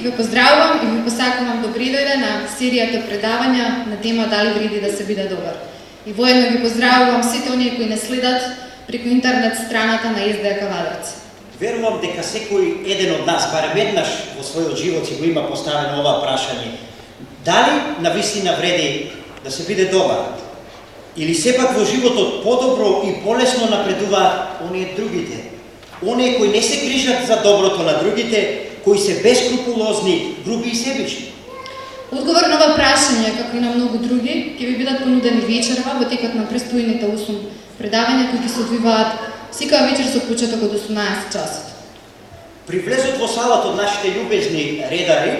ве поздравувам и ви посакувам добри дојде на серијата предавања на тема дали вреди да се биде добар. И воедно ги поздравувам сите оние кои не следат преку интернет страната на СДА Кавадарци. Верувам дека секој еден од нас, барем еднаш во својот живот си го има поставено ова прашање. Дали навистина вреди да се биде добар? Или сепак во животот подобро и полесно напредуваат оние другите? Оние кои не се грижат за доброто на другите, кои се бескрупулозни, груби и себични? Одговор на ова прашање, како и на многу други, ќе ви бидат понудени вечерва во текот на престојните 8 предавања кои ќе се одвиваат секоја вечер со почеток од 18 часот. При влезот во салата од нашите љубезни редари,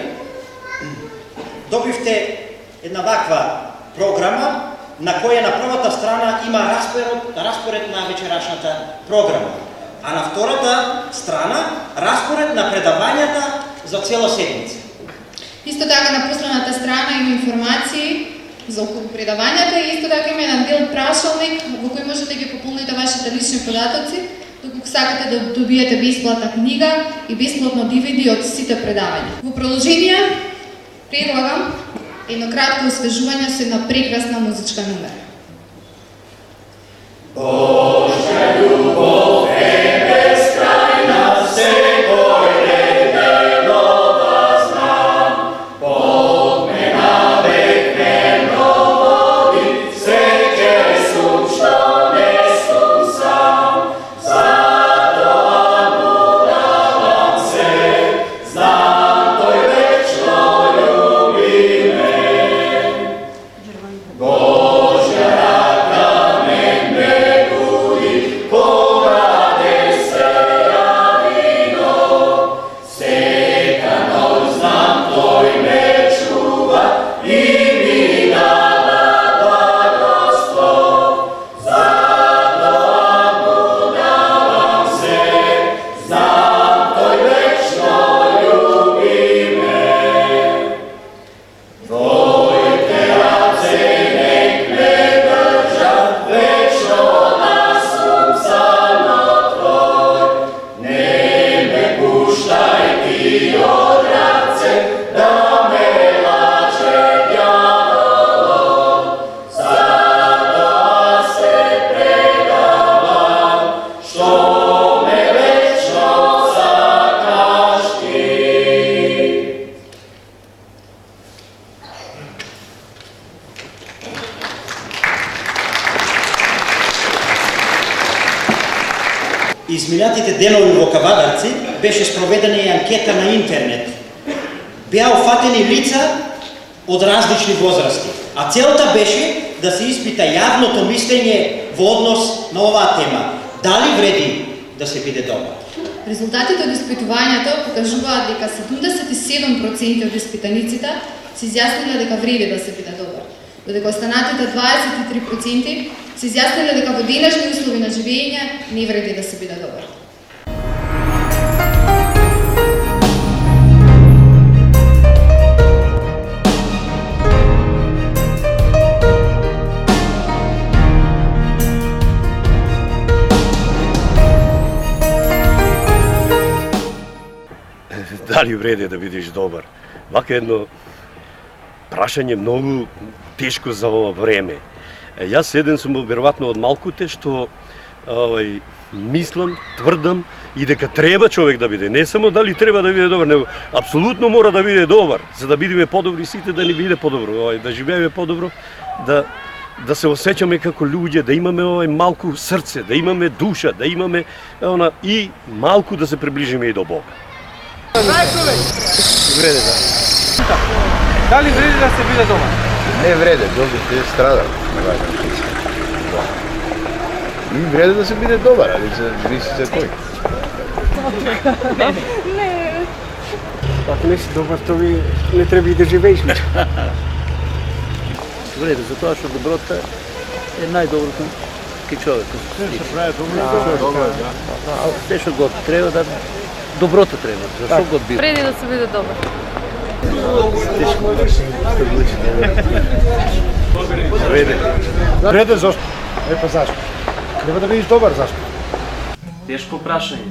добивте една ваква програма на која на првата страна има распоред на вечерашната програма, а на втората страна распоред на предавањата за цела седмица. Исто така на последната страна има информации за околу предавањата и исто така има еден дел прашалник во кој можете да ги пополните вашите лични податоци, доколку сакате да добиете бесплатна книга и бесплатно DVD од сите предавања. Во продолжение предлагам едно кратко освежување со една прекрасна музичка номера. Божја љубов е бескрајна, секој ден нова знам. Бог ме навек верно води, среќен сум што не сум сам. Затоа му давам се, знам тој вечно љуби ме. Божја рака ме буди, пораде се јавино. Сека ноќ знам тој ме чува и ми дава благослов. Затоа му давам се, знам тој вечно љуби ме. Твоите раце нек ме држат, вечно да сум само твој. Не ме пуштај ти од раце, да ме лаже ѓаволот. Затоа се предавам, што ме вечно сакаш ти. Изминатите денови во Кавадарци беше спроведена и анкета на интернет. Беа офатени лица од различни возрасти, а целта беше да се испита јавното мислење во однос на оваа тема. Дали вреди да се биде добар? Резултатите од испитувањето покажуваат дека 77% од испитаниците се изјасниле дека вреди да се биде добар, додека останатите 23% се изјасниле дека во денешни услови на живење не вреди да се биде добар. Дали вреди да бидеш добар? Вака едно прашање многу тешко за ова време. Јас еден сум веројатно од малкуте што мислам, тврдам и дека треба човек да биде. Не само дали треба да биде добар, него апсолутно мора да биде добар, за да бидеме подобри сите, да ни биде подобро, да живееме подобро, да се осеќаме како луѓе, да имаме малку срце, да имаме душа, да имаме и малку да се приближиме и до Бога. Вреде, да. Дали вреди да се биде добар? Не вреде, другите страдаат. И вреде да се биде добар, али зависи за кој. Не. Ако не си добар, то ви не треба и да живееш. Вреде, затоа што доброта е најдоброто кај човекот. Се што го треба да доброто треба. Зашто го бива? Вреди да се биде добар. Вреде. Вреде зашто? Епа зашто? Треба да бидеш добар, зашто? Тешко прашање.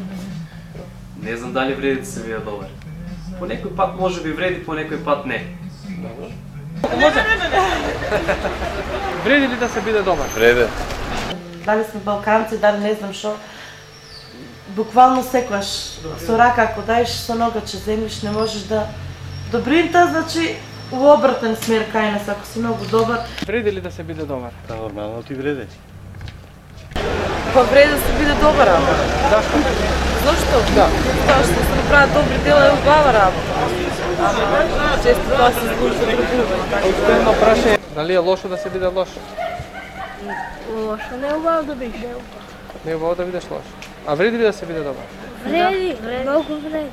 Не знам дали вреди да се биде добар. По некој пат може би вреди, по некој пат не. Вреди ли да се биде добар? Вреде. Дали сме балканци, дали не знам што. Буквално секогаш со рака ако даеш со нога че земиш, не можеш да добринта, значи у обратен смер кај нас ако си многу добар. Вреди ли да се биде добар? Да, нормално ти вреде. Па вреди да се биде добар работа. Зашто? Зошто? Да. Тоа што се направат добри дела е убава работа. Често тоа се злоупотребува. Едно прашање, дали е лошо да се биде лош? Лошо, не е убаво да бидеш. Не е убаво да бидеш лош. А вреди ли да се биде добар? Вреди, многу вреди.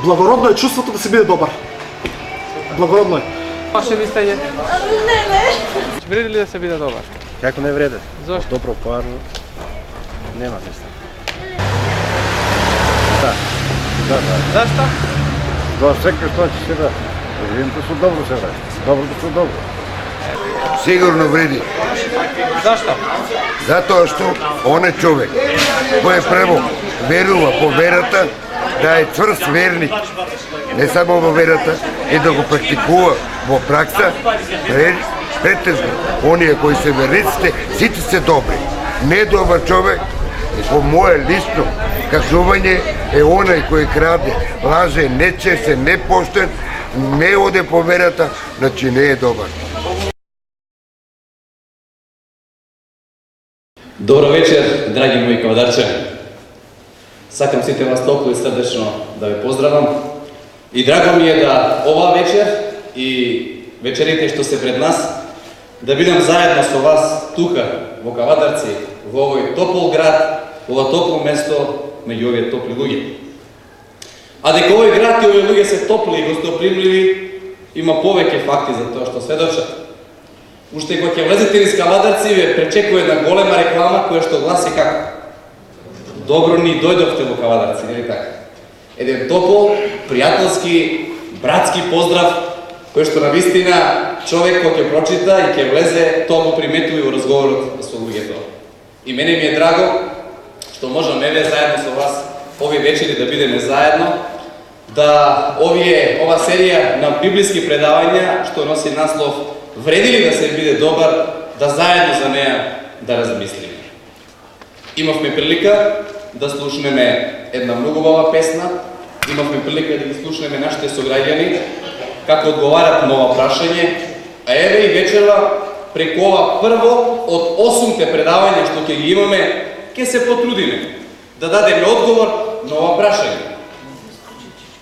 Благородно е чувството да се биде добар. Благородно е. Ваше мислење? Не. Вреди ли да се биде добар? Како не вреде? Зошто? Добро парно. Нема мислење. Да. Зашто? Да, секој што ќе се да. Вредното со добро се вреди. Доброто со добро. Сигурно вреди. Зашто? Затоа што он е човек кој прво верува по верата, да е цврст верник, не само во верата, и да го практикува во пракса, претежно, оние кои се верниците, сите се добри. Недобар човек, по мое лично кажување, е онај кој краде, лаже, не чесе, не поштен, не оде по верата, значи не е добар. Добро вечер, драги мои кавадарчани. Сакам сите вас толку и срдечно да ве поздравам. И драго ми е да оваа вечер и вечерите што се пред нас, да бидам заедно со вас тука, во Кавадарци, во овој топол град, во ова топло место, меѓу овие топли луѓе. А дека овој град и овие луѓе се топли и гостопримливи, има повеќе факти за тоа што сведочат. Уште кога ќе влезете низ Кавадарци, ве пречекува една голема реклама која што гласи како: добро ни дојдовте во Кавадарци, нели така? Еден топол, пријателски, братски поздрав, кој што навистина човек кој ќе прочита и ќе влезе, тоа го приметува и во разговорот со луѓето. И мене ми е драго што можеме еве заедно со вас овие вечери да бидеме заедно, да ова серија на библиски предавања што носи наслов "Вреди ли да се биде добар", да заедно за неа да размислиме. Имавме прилика да слушнеме една многу убава песна, имавме прилика да ги слушнеме нашите сограѓани како одговарат на ова прашање, а еве и вечерва преку ова прво од 8 предавања што ќе ги имаме, ќе се потрудиме да дадеме одговор на ова прашање.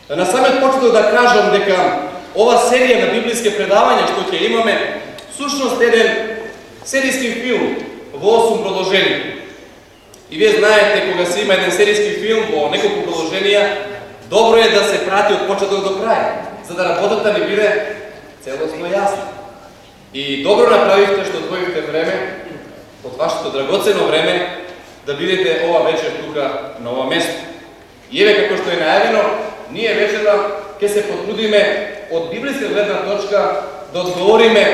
На самиот почеток да кажам дека ова серија на библиски предавања што ќе имаме, всушност еден серијски филм во 8 продолженија. И вие знаете, кога се има еден серијски филм во неколку продолженија, добро е да се прати од почеток до крај, за да работата ни биде целосно јасна. И добро направивте што одвоивте време, од вашето драгоцено време, да бидете ова вечер тука на ова место. И еве како што е најавено, ние вечерва ќе се потрудиме од библиска гледна точка да одговориме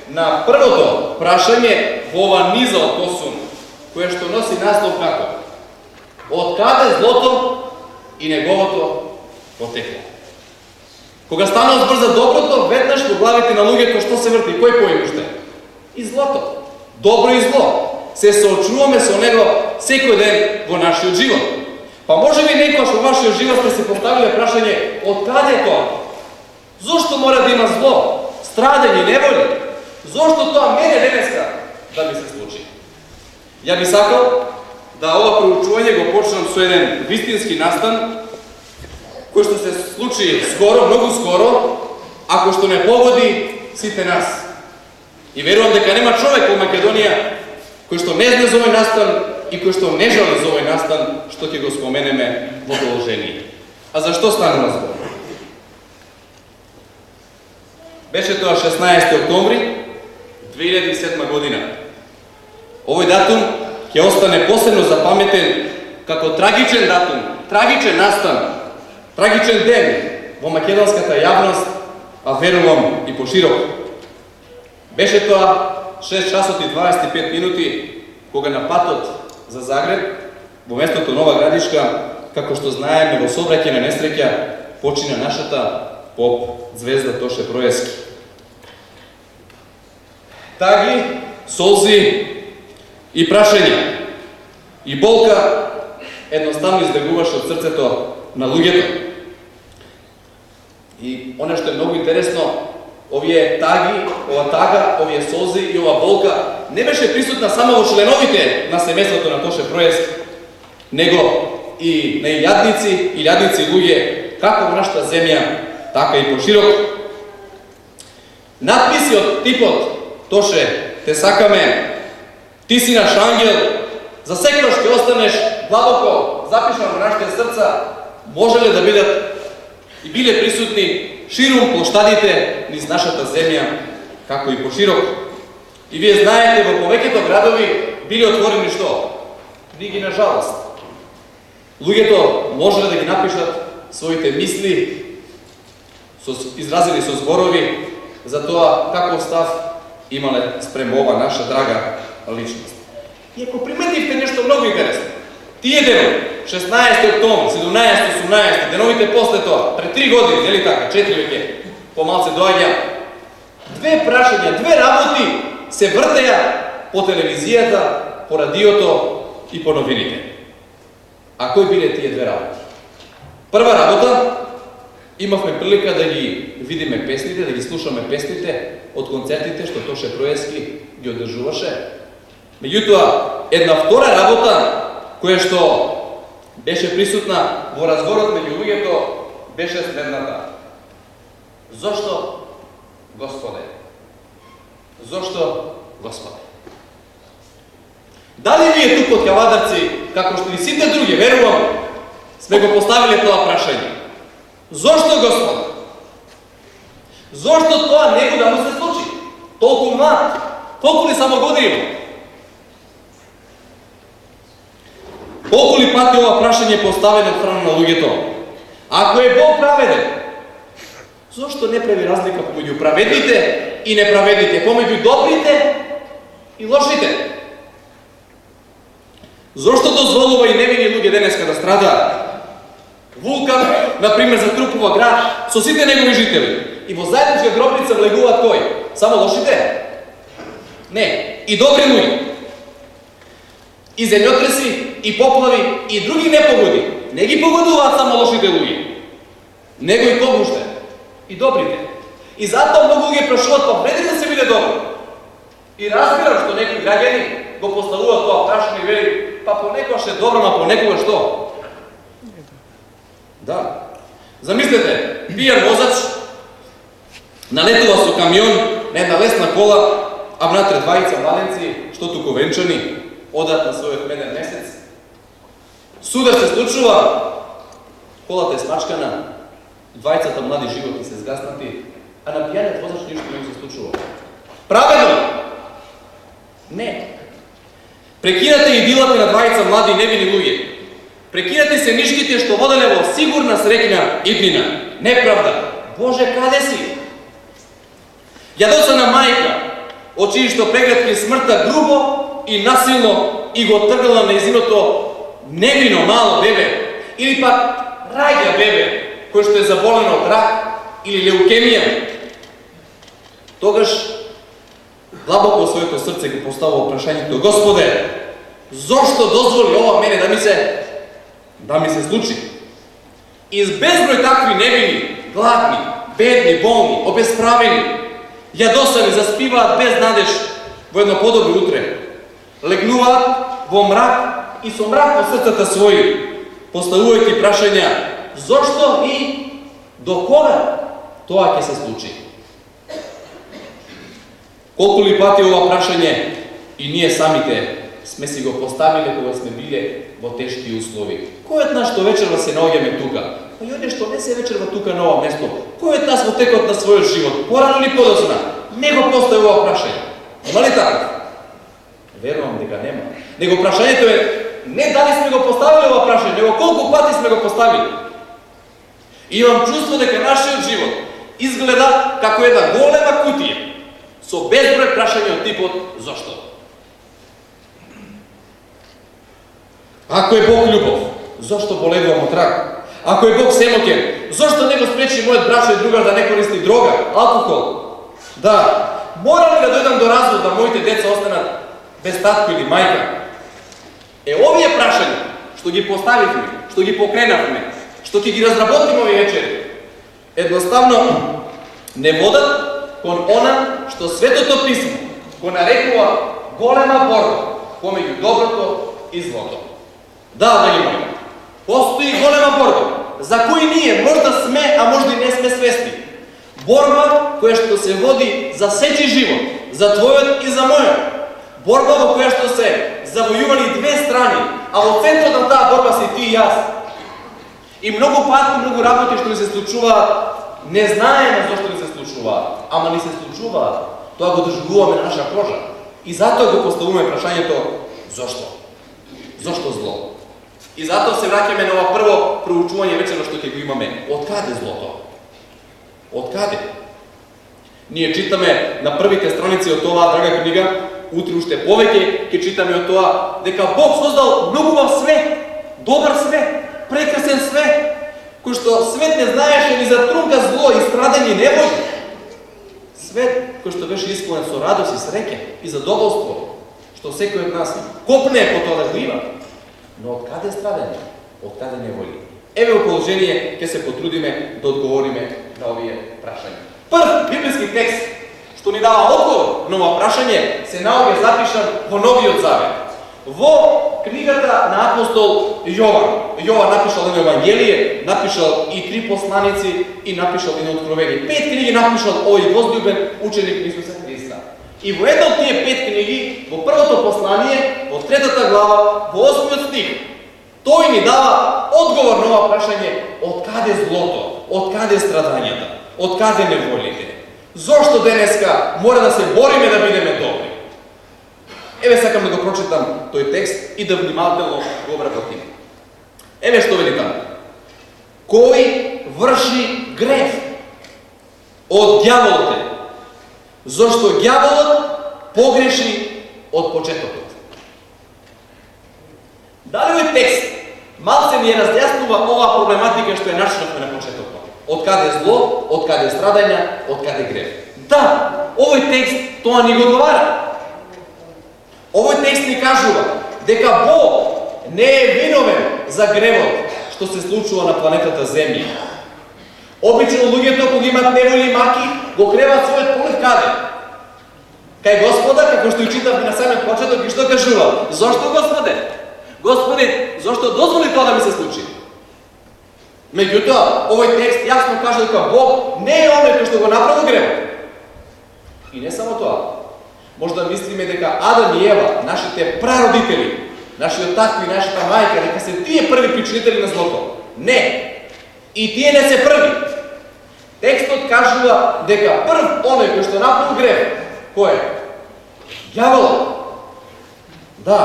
на првото прашање во ова низа од 8, кое што носи наслов како: од каде злото и неговото потекло? Кога станува збор за доброто, веднаш во главите на луѓето што се врти? Кој поим уште? И злото. Добро и зло. Се соочуваме со него секој ден во нашиот живот. Па може би некојаш во вашиот живот сте се поставиле прашање: од каде е тоа? Зошто мора да има зло, страдење, неволи? Зошто тоа мене денеска да ми се случи? Ја би сакал да ова проучување го почнам со еден вистински настан, кој што се случи скоро, многу скоро, ако што не погоди сите нас. И верувам дека нема човек во Македонија кој што не знае за овој настан и кој што не жали за овој настан, што ќе го споменеме во продолжение. А зашто станува збор? Беше тоа 16 октомври 2007 година. Овој датум ќе остане посебно запаметен како трагичен датум, трагичен настан, трагичен ден во македонската јавност, а верувам и пошироко. Беше тоа 6 часот и 25 минути, кога на патот за Загреб, во местото Нова Градишка, како што знаеме во сообраќајна несреќа, почина нашата поп звезда Тоше Проески. Таги, солзи и прашања и болка едноставно избегуваше од срцето на луѓето. И оно што е многу интересно, овие таги, ова тага, овие солзи и ова болка не беше присутна само во членовите на семејството на Тоше Проески, него и на илјадници луѓе, како во нашата земја, така и пошироко. Надписи од типот Тоше, те сакаме, ти си наш ангел, за секој ќе останеш длабоко запишан во нашите срца, можеле да бидат и биле присутни ширум плоштадите низ нашата земја, како и пошироко. И вие знаете, во повеќето градови биле отворени што? Книги на жалост. Луѓето можеле да ги напишат своите мисли, изразили со зборови за тоа каков став имале спрема ова наша драга личност. И ако приметивте нешто многу интересно, тие денови, 16 октомври, 17, 18, деновите после тоа, пред 3 години, нели така, 4 веќе, помалце доаѓа, две прашања, две работи се вртеја по телевизијата, по радиото и по новините. А кои биле тие две работи? Прва работа, имавме прилика да ги видиме песните, да ги слушаме песните од концертите што Тоше Проески ги одржуваше. Меѓутоа, една втора работа, која што беше присутна во разговорот меѓу луѓето, беше следната. Зошто, Господе? Зошто, Господе? Дали вие тук од Кавадарци, како што и сите други, верувам, сме го поставиле тоа прашање? Зошто, Господе? Зошто тоа него да му се случи? Толку млад, колку ли само години? Колку ли пати ова прашање е поставено од страна на луѓето? Ако е Бог праведен, зошто не прави разлика помеѓу праведните и неправедните, помеѓу добрите и лошите? Зошто дозволува и невини луѓе денеска да страдаат? Вулкан, например, затрупува град со сите негови жители. И во заедничка гробница влегуваат кој? Само лошите? Не, и добри луѓе. И земјотреси, и поплави, и други непогоди. Не ги погодуваат само лошите луѓе, него и кого уште? И добрите. И затоа многу луѓе прашуваат, па вреди да се биде добро. И разбирам што некои граѓани го поставуваат тоа прашање и вели, па понекогаш е добро, а понекогаш што? Да. Замислете, пијан возач налетува со камион на една лесна кола, а внатре двајца младенци, што туку венчани, одат на својот меден месец. Судар се случува, колата е смачкана, двајцата млади животи се згаснати, а на пијанет возач ништо не се случува. Праведно? Не. Прекинате идилата на двајца млади невини луѓе. Прекинате се нишките што воделе во сигурна среќна иднина. Неправда. Боже, каде си? Јадосана мајка, од чии што прегратки смртта грубо и насилно и го тргала на нејзиното невино мало бебе, или пак раѓа бебе, кој што е заболено од рак или леукемија. Тогаш длабоко во своето срце го поставува прашањето: Господе, зошто дозволи ова мене да ми се случи? Из безброј такви невини, гладни, бедни, болни, обесправени, јадосани, заспиваат без надеж во едно подобро утре. Легнуваат во мрак и со мрак во срцата своји, поставувајќи прашања: зошто и до кога тоа ќе се случи? Колку ли пати ова прашање и ние самите сме си го поставиле кога сме биле во тешки услови? Кој од нас што вечерва се наоѓаме тука? Па и оне што не се вечерва тука на ова место, кој од нас во текот на својот живот, порано или подоцна, не го постави ова прашање? Има ли така? Верувам дека нема. Него прашањето е не дали сме го поставили ова прашање, него колку пати сме го поставили. И имам чувство дека нашиот живот изгледа како една голема кутија со безброј прашања од типот зошто. Ако е Бог љубов, зошто болегувам од рак? Ako je Bog svemoćan, zašto ne go spreči moj braćo i drugar da ne koristi droga, alkohol? Da, moram li da dojdem do razvoda da mojite deca ostanat bez tatku ili majka? Ovi je prašanje, što gi postavihme, što gi pokrenahme, što ti gi razraботimo ovi večeri, jednostavno ne vodat kon ona što Svetото Pismo ko narekува голема борба помеѓу доброто и злото. Да, драги мои, постои голема борба, за кој ние можда сме, а можда и не сме свесни. Борба која што се води за сечи живот, за твојот и за мојот. Борба во која што се завојувани две страни, а во центрот на таа борба си ти и јас. И многу пати, многу работи што ни се случуваат, не знаеме зашто ни се случуваат, ама ни се случуваат. Тоа го доживуваме на наша кожа. И затоа го поставуваме прашањето зошто? Зошто зло? И затоа се враќаме на ова прво проучување вечерно што ќе го имаме. Од каде злото? Од каде? Ние читаме на првите страници од оваа драга книга, утре уште повеќе ќе читаме од тоа дека Бог создал многу убав свет, добар свет, прекрасен свет, кој што свет не знаеше ни за трунка зло и страдање и невоља. Свет кој што беше исполнен со радост и среќа и задоволство, што секој од нас копне по тоа да го има. Но од каде страдање? Од каде неволи? Еве во положение ќе се потрудиме да одговориме на овие прашања. Прв библиски текст што ни дава одговор на ова прашање се наоѓа запишан во Новиот Завет. Во книгата на апостол Јован. Јован напишал едно Евангелие, напишал и 3 посланици и напишал едно Откровение. 5 книги напишал овој возлюбен ученик Исуса Христа. И во една од тие 5 книги, во првото послание, во 3-та глава, во 8-миот стих, тој ни дава одговор на ова прашање: од каде злото, од каде страдањата, од каде неволите? Зошто денеска мора да се бориме да бидеме добри? Еве сакам да го прочитам тој текст и да внимателно го обработим. Еве што вели таму. Кој врши греф од ѓаволот е, зашто ѓаволот погреши од почетокот. Дали овој текст малце ни разјаснува оваа проблематика што ја начнавме на почетокот? Од каде зло, од каде страдања, од каде греф? Да, овој текст тоа ни го одговара. Овој текст ни кажува дека Бог не е виновен за гревот што се случува на планетата Земја. Обично луѓето кога имат неволи и маки, го креват својот полив каде? Кај Господа, како што и читавме на самиот почеток, и што кажува? Зошто, Господе? Господи, зошто дозволи тоа да ми се случи? Меѓутоа, овој текст јасно кажа дека Бог не е оној кој што го направил гревот. И не само тоа. Можда мислиме дека Адам и Ева, нашите прародители, нашиот татко и нашата мајка, дека се тие први причинители на злото. Не! И тие не се први. Текстот кажува дека прв оној кој што направил грев, кој е? Ѓаволот. Да,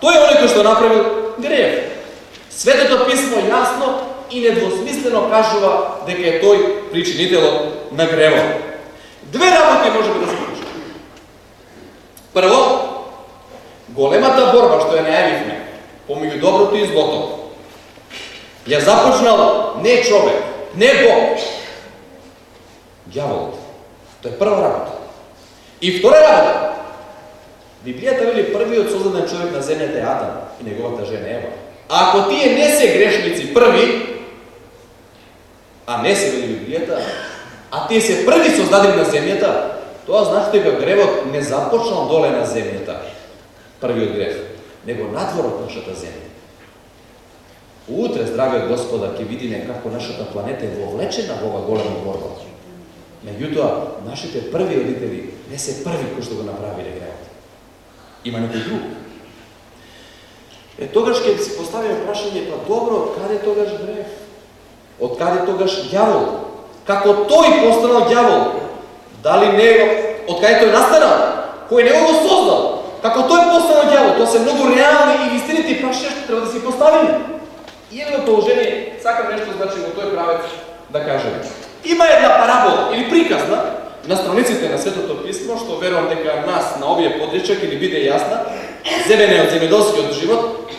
тој е оној кој што направил грев. Светото Писмо јасно и недвосмислено кажува дека е тој причинителот на гревот. Две работи можеме да се случат. Прво, големата борба што ја најавивме помеѓу доброто и злото ја започнал не човек, не Бог, ѓаволот. Тоа е прва работа. И втора работа. Библијата вели првиот создаден човек на земјата е Адам и неговата жена Ева. А ако тие не се грешници први, а не се вели Библијата, а тие се први создадени на земјата, тоа значи дека гревот не започнал доле на земјата, првиот грев, него надвор од нашата земја. Утре, здравиот Господа, ќе видиме како нашата планета е вовлечена во ова голема борба. Меѓутоа, нашите први родители не се први кои што го направиле гревот. Има некој друг. Тогаш ќе си поставиме прашање: па добро, каде тогаш грев? Од каде тогаш ѓавол? Како тој постанал ѓавол? Дали не од каде тој настанал? Кој него го создал? Како тој постанал ѓавол? Тоа се многу реални и вистинити прашања што треба да си поставиме. И едно положение, сакам нешто значи во тој правец да кажеме. Има една парабола или приказна на страниците на Светото Писмо, што верувам дека нас на овие подречја ќе ни биде јасна, земена од земјоделскиот живот.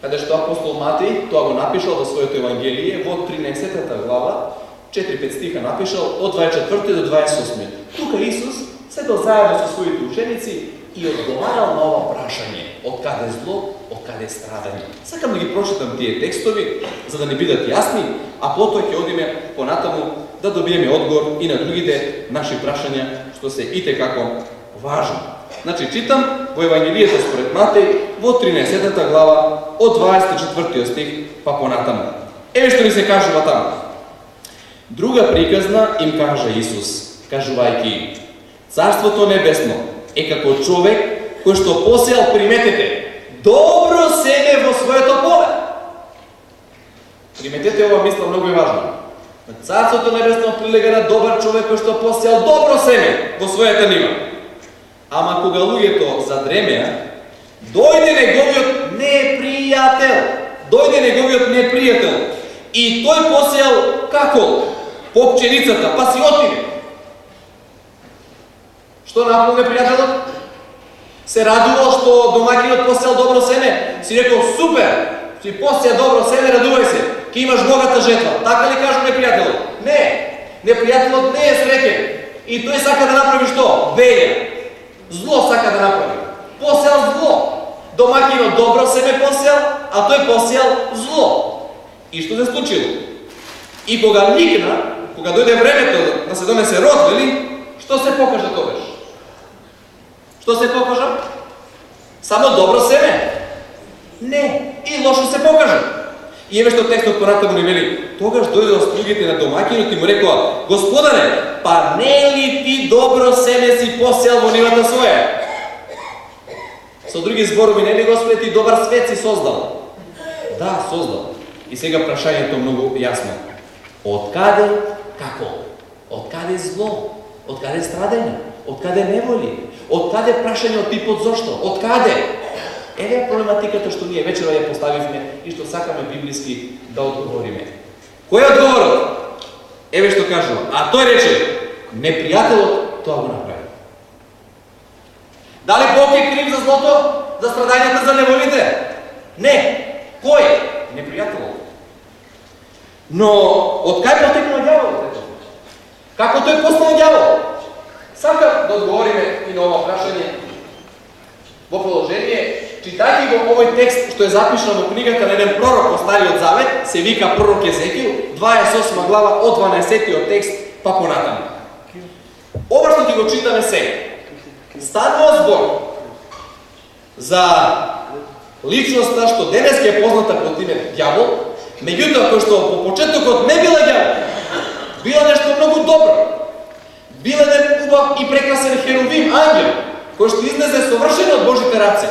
каде што апостол Матеј тоа го напишал во своето Евангелие во 13 глава, 4-5 стиха напишал од 24 до 28. Тука Исус седел заедно со своите ученици и одговарал на ова прашање: од каде зло, од каде страдање. Сакам да ги прочитам тие текстови за да не бидат јасни, а потоа ќе одиме понатаму да добиеме одговор и на другите наши прашања што се итекако важни. Значи читам во Евангелието според Матеј во 13 глава од 24 стих па понатаму. Еве што ни се кажува таму. Друга приказна им кажа Исус, кажувајќи: Царството небесно е како човек кој што посеал, приметете, добро семе во своето поле. Приметете, ова мисла многу е важно. Царството небесно прилега на добар човек кој што посеал добро семе во својата нива. Ама кога луѓето задремеа, дојде неговиот непријател и тој посеал како? По пченицата, па си отиде. Што направил непријателот? Се радувал што домакинот посеал добро семе, си рекол: супер, си посеа добро семе, радувај се, ќе имаш богата жетва. Така ли кажа непријателот? Не, непријателот не е среќен и тој сака да направи што? Беја. Зло сака да направи. Посеал зло. Домакинот добро семе посеал, а тој посеал зло. И што се случило? И кога никна, кога дојде времето да се донесе род, вели, што се покажа тогаш? Што се покажа? Само добро семе? Не, и лошо се покажа. И еве што текстот понатаму ни вели: тогаш дојдоа слугите на домакинот и му рекоа: Господаре, па не ли ти добро семе си посеал во нивата своја? Со други зборови, не ли Господи ти добар свет си создал? Да, создал. И сега прашањето многу јасно. Од каде, како? Од каде зло? Од каде страдање? Од каде неволи? Од каде прашање од типот зошто? Од каде? Еве проблематиката што ние вечера ја поставивме и што сакаме библиски да одговориме. Кој е одговорот? Еве што кажува. А тој рече: непријателот тоа го направи. Дали Бог е крив за злото, за страдањата, за неволите? Не. Кој? Непријателот. Но од кај потекнува ѓаволот? Како тој постал ѓавол? Сакам да одговориме и на ова прашање во продолжение, читајќи го овој текст што е запишан во книгата на еден пророк во Стариот Завет, се вика пророк Езекил, 28 глава од 12 текст па понатаму. Ова што ќе го читаме сега. Станува збор за личноста што денеска е позната под име ѓавол, меѓутоа кој што по почетокот не била ѓавол, била нешто многу добро. Бил еден убав и прекрасен херувим, ангел, кој што излезе совршено од Божите раце.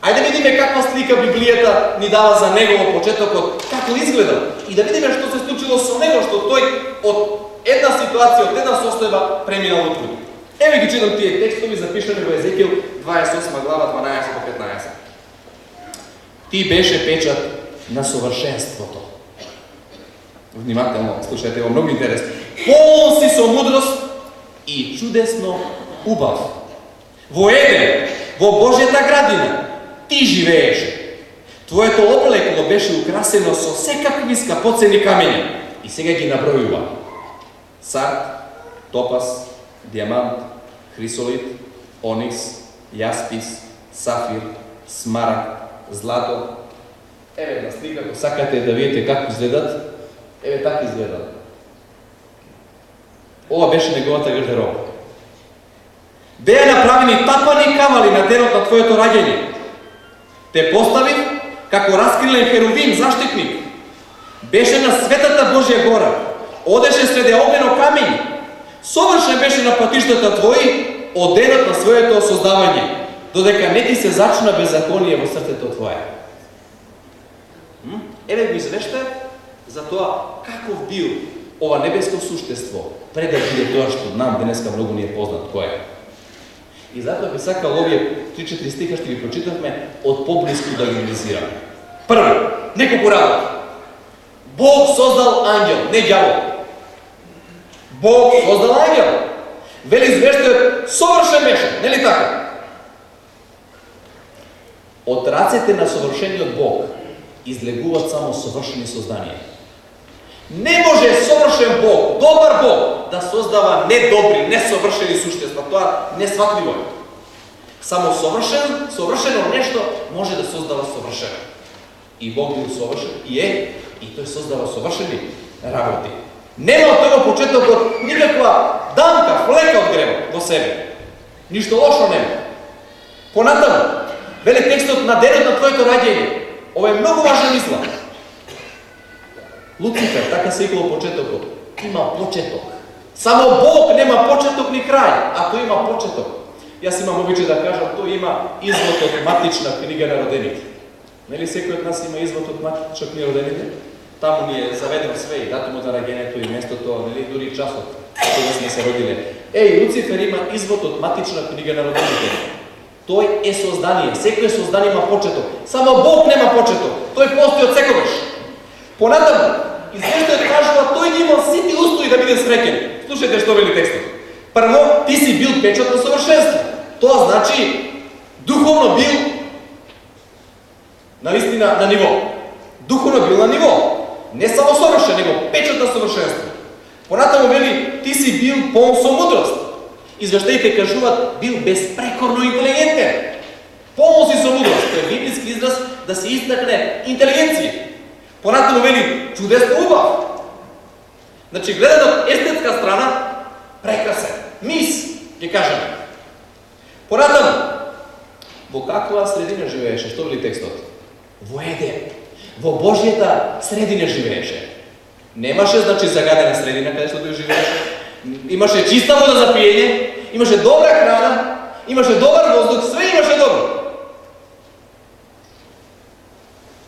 Ајде видиме каква слика Библијата ни дава за него во почетокот, како изгледал, и да видиме што се случило со него, што тој од една ситуација, од една состојба преминал во друга. Еве ги читам тие текстови запишани во Езекил 28 глава 12 до 15. Ти беше печат на совршенството. Внимателно слушајте, во многу интересно. Полн си со мудрост и чудесно убав. Во Еден, во Божјата градина, ти живееше. Твоето облекло беше украсено со секакви скапоцени камења. И сега ги набројува: сард, топас, дијамант, хрисолит, оникс, јаспис, сафир, смарагд, злато. Еве една слика, ако сакате да видите како изгледат, еве така изгледат. Ова беше неговата гардероба. Беа направени тапани камали на денот на твоето раѓање. Те поставив како раскрилен херувим, заштитник. Беше на светата Божја гора. Одеше среде огнено камењи. Совршен беше на патиштата твои од денот на своето создавање, додека не ти се зачна беззаконие во срцето твое. Еве го извешта за тоа каков бил ова небеско суштество пред да биде тоа што нам денеска многу ни е познат кој е. И затоа би сакал овие 3-4 стиха што ги прочитавме од поблиску да ги анализираме. Прво, неколку работи. Бог создал ангел, не ѓавол. Бог создал ангел. Вели извештајот, совршен беше, нели така? Од рацете на совршениот Бог излегуваат само совршени создания. Не може совршен Бог, добар Бог, да создава недобри, несовршени суштества. Тоа несватливо е. Само совршено нешто може да создава совршено. И Бог бил совршен, и е, и тој создава совршени работи. Нема од тој почетокот никаква дамка, флека од гревот во себе. Ништо лошо нема. Понатаму, вели текстот на денот на твоето раѓање. Ова е многу важна мисла. Луцифер, така се викало почетокот, има почеток. Само Бог нема почеток ни крај, а тој има почеток. Јас имам обичај да кажам, тој има извод од матична книга на родените. Нели секој од нас има извод од матична книга на родените? Таму ни е заведено све, и датумот на раѓањето и местото, нели дури и часот кога сме се родиле. Луцифер има извод од матична книга на родените. Тој е создание, секој создание има почеток. Само Бог нема почеток, тој постои од секогаш. Понатаму, извештајот кажува, тој ги имал сите устои да биде среќен. Слушајте што вели текстот. Прво, ти си бил печат на совршенство. Тоа значи, духовно бил наистина на ниво. Духовно бил на ниво. Не само совршен, него печат на совршенство. Понатаму вели, ти си бил полн со мудрост. Извештаите кажуваат, бил безпрекорно интелигентен. Полн си со мудрост. Тој е библиски израз да се истакне интелигенција. Понатаму вели, чудесно убав. Значи, гледано од естетска страна, прекрасен. Мис, ќе кажеме. Понатаму, во каква средина живееше? Што вели текстот? Во Еден. Во Божјата средина живееше. Немаше, значи, загадена средина каде што тој живееше. Имаше чиста вода за пиење, имаше добра храна, имаше добар воздух, све имаше добро.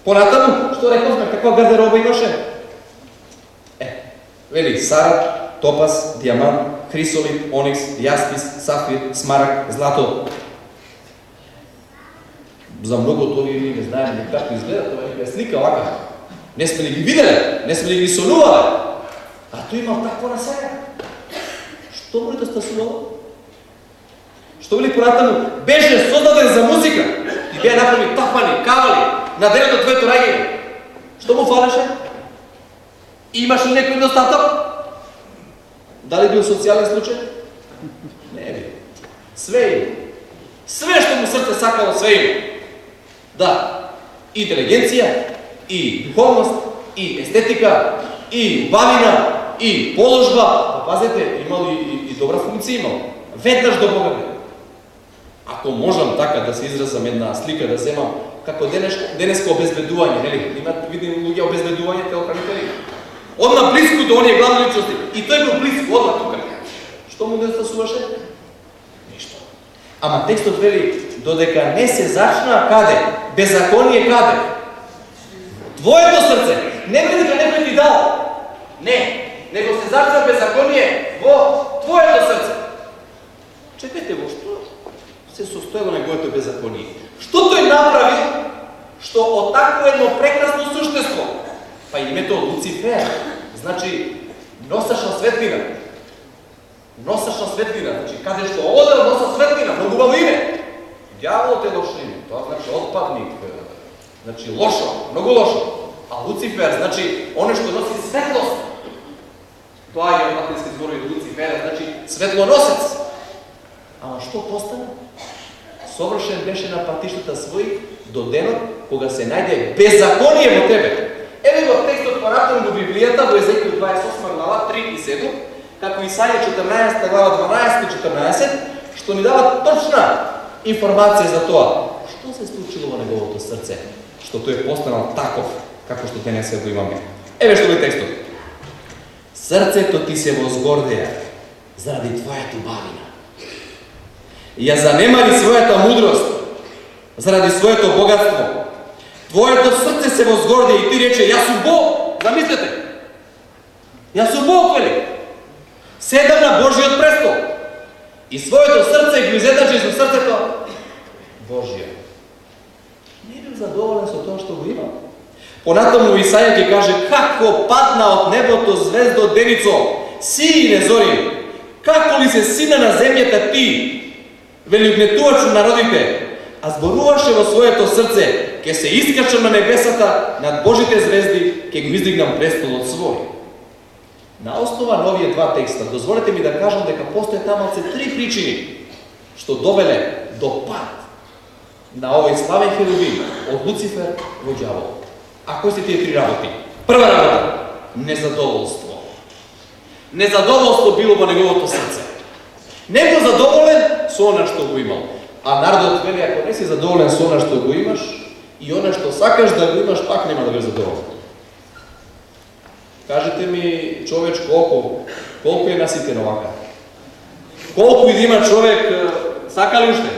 Понатаму, што рековме, каква гардероба имаше? Вели, сарат, топаз, диамант, хрисолит, оникс, јаспис, сафир, смарак, злато. За многу од овие ние не знаеме како изгледа, тоа е слика вака. Не сме ли ги виделе, не сме ли ги сонувале. А тој имал такво на сега. Што му ли да стасувало? Што вели понатаму? Беше создаден за музика. И беа направени тапани, кавали, на денот од твоето раѓање. Што му фалеше? Имаш ли некој недостаток? Дали бил социјален случај? Не бил. Све има. Све што му срце сакало, све има. Да, и интелигенција, и духовност, и естетика, и убавина, и положба. Пазете, имал и добра функција имал. Веднаш до Бога бе. Ако можам така да се изразам една слика, да земам, како денеска обезбедување, нели? Видим луѓе обезбедување, телохранители. Одма близко до оние главни личности. И тој бил близко, одма тука. Што му недостасуваше? Ништо. Ама текстот вели, додека не се зачна каде? Беззаконие каде? Твоето срце. Не вели дека некој ти дал. Не. Него се зачна беззаконие во твоето срце. Чекайте, во што се состоело неговото беззаконие? Што тој направил, што од такво едно прекрасно суштество, па името Луцифер, значи носаш на светлина. Носаш на светлина, значи каде што одел носа светлина, многу убаво име. Дјаволот е лошо име, тоа значи отпадник, значи лошо, многу лошо. А Луцифер, значи оне што носи светлост. Тоа е латински зборови Луцифер, значи светлоносец. Ама што постана? Совршен беше на патиштата свој до денот кога се најде беззаконие во тебе. Еве го текстот понатаму во Библијата, во Езекијел 28 глава 3 и 7, како Исаија 14 глава 12 и 14, што ни дава точна информација за тоа што се случило во неговото срце, што тој е постанал таков како што денес го имаме. Еве што е текстот. Срцето ти се возгордеа заради твојата убавина. Ја занемари својата мудрост заради своето богатство. Твоето срце се возгорди и ти рече, јас сум Бог. Замислете. Јас сум Бог, вели. Седам на Божиот престол. И своето срце го изедначи со срцето Божие. Не бил задоволен со тоа што го има. Понатаму Исаја ќе каже, како падна од небото звезда од деницо, сине зори, како ли се сина на земјата ти, вели угнетувачу народите, а зборуваше во своето срце, ке се искачам на небесата, над Божите звезди, ке го издигнам престолот свој. На основа на овие два текста, дозволете ми да кажам дека постојат тамалце три причини што довеле до пат на овој славен херувим од Луцифер во ѓавол. А кои се тие три работи? Прва работа – незадоволство. Незадоволство било во неговото срце. Не го задоволен со она што го имал. А народот вели, ако не си задоволен со она што го имаш, и она што сакаш да го имаш, пак нема да бидеш задоволен. Кажете ми, човеч, колку е наситен овака? Колку и да има човек, сака ли уште?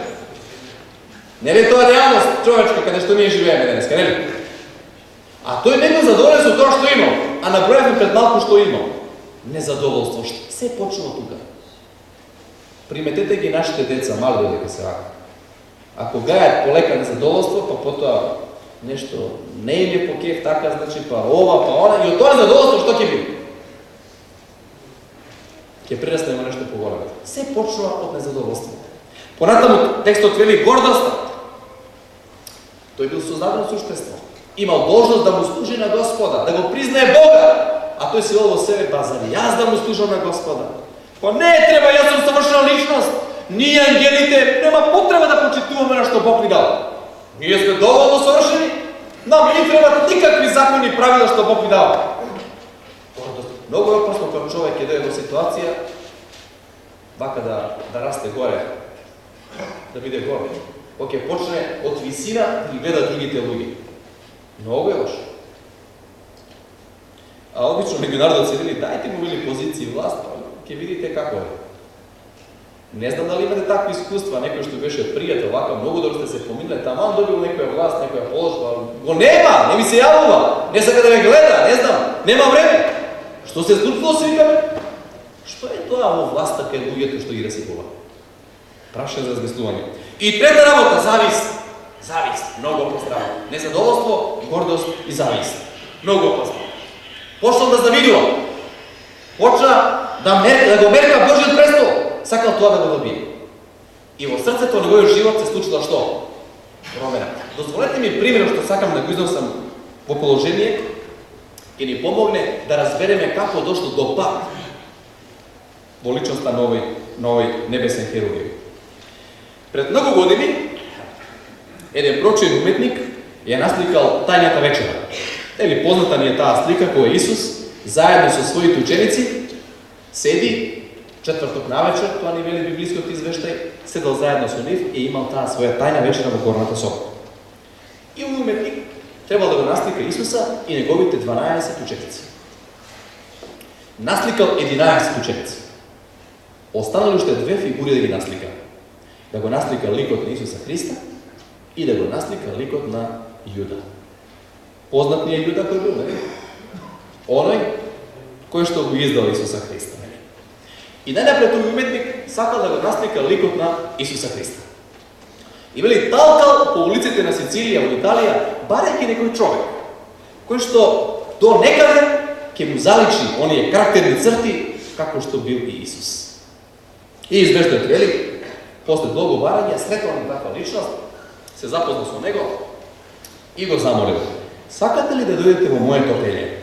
Не ли тоа реалност, човечка, каде што ние живееме денеска, не ли? А тој не бил задоволен со тоа што имал, а набројавме пред малку што имал. Незадоволство, се почнува тука. Приметете ги нашите деца, мали додека се рака. Ако гајат полека незадоволство, па потоа нешто не им е по кеф, така, значи, па ова, па она, и од тоа незадоволство што ќе биде? Ќе прерасне во нешто поголемо. Се почнува од незадоволство. Понатаму текстот вели гордоста. Тој бил создадено суштество. Имал должност да му служи на Господа, да го признае Бога. А тој си во себе, па заради јас да му служам на Господа. Па не треба, јас сум совршена личност. Ние ангелите нема потреба да почитуваме на што Бог ни дал. Ние сме доволно совршени. Нам не требаат никакви закони и правила што Бог ни дава. Многу е опасно кога човек ќе дојде во ситуација вака да расте горе, да биде горе. Кога ќе почне од висина да ги гледа другите луѓе. Многу е лошо. А обично меѓу народот се вели, дајте му вели позиции и власт, ќе видите како е. Не знам дали имате такви искуства, некој што беше пријател, вака многу добро сте се поминале, таман добил некоја власт, некоја положба, го нема, не ми се јавува, не сака да ме гледа, не знам, нема време. Што се случило, се викаме? Што е тоа во власта кај луѓето што ги расипува? Прашање за размислување. И трета работа, завист. Завист, многу опасна. Незадоволство, гордост и завист. Многу опасно. Почнал да завидува. Почна да го мерка Божиот престол. Сакал тоа да го добие. И во срцето на неговиот живот се случила што? Промена. Дозволете ми пример што сакам да го изнесам во положение, ќе ни помогне да разбереме како дошло до пат во личноста на овој небесен херувим. Пред многу години еден прочен уметник ја насликал тајната вечера. Или позната ни е таа слика која Исус заедно со своите ученици седи четврток навечер, тоа ни вели библискиот извештај, седел заедно со нив и имал таа своја тајна вечера во горната соба. И овој уметник требал да го наслика Исуса и неговите 12 ученици. Насликал 11 ученици. Останали уште две фигури да ги наслика. Да го наслика ликот на Исуса Христа и да го наслика ликот на Јуда. Познат ни е Јуда кој бил, не? Оној кој што го издал Исуса Христа. И најнапред тој уметник сакал да го наслика ликот на Исуса Христа. И вели талкал по улиците на Сицилија во Италија, барајќи некој човек, кој што до некаде ќе му заличи оние карактерни црти како што бил и Исус. И извештајот вели, после долго барање, сретнал на таква личност, се запознал со него и го замолил: сакате ли да дојдете во моето ателје?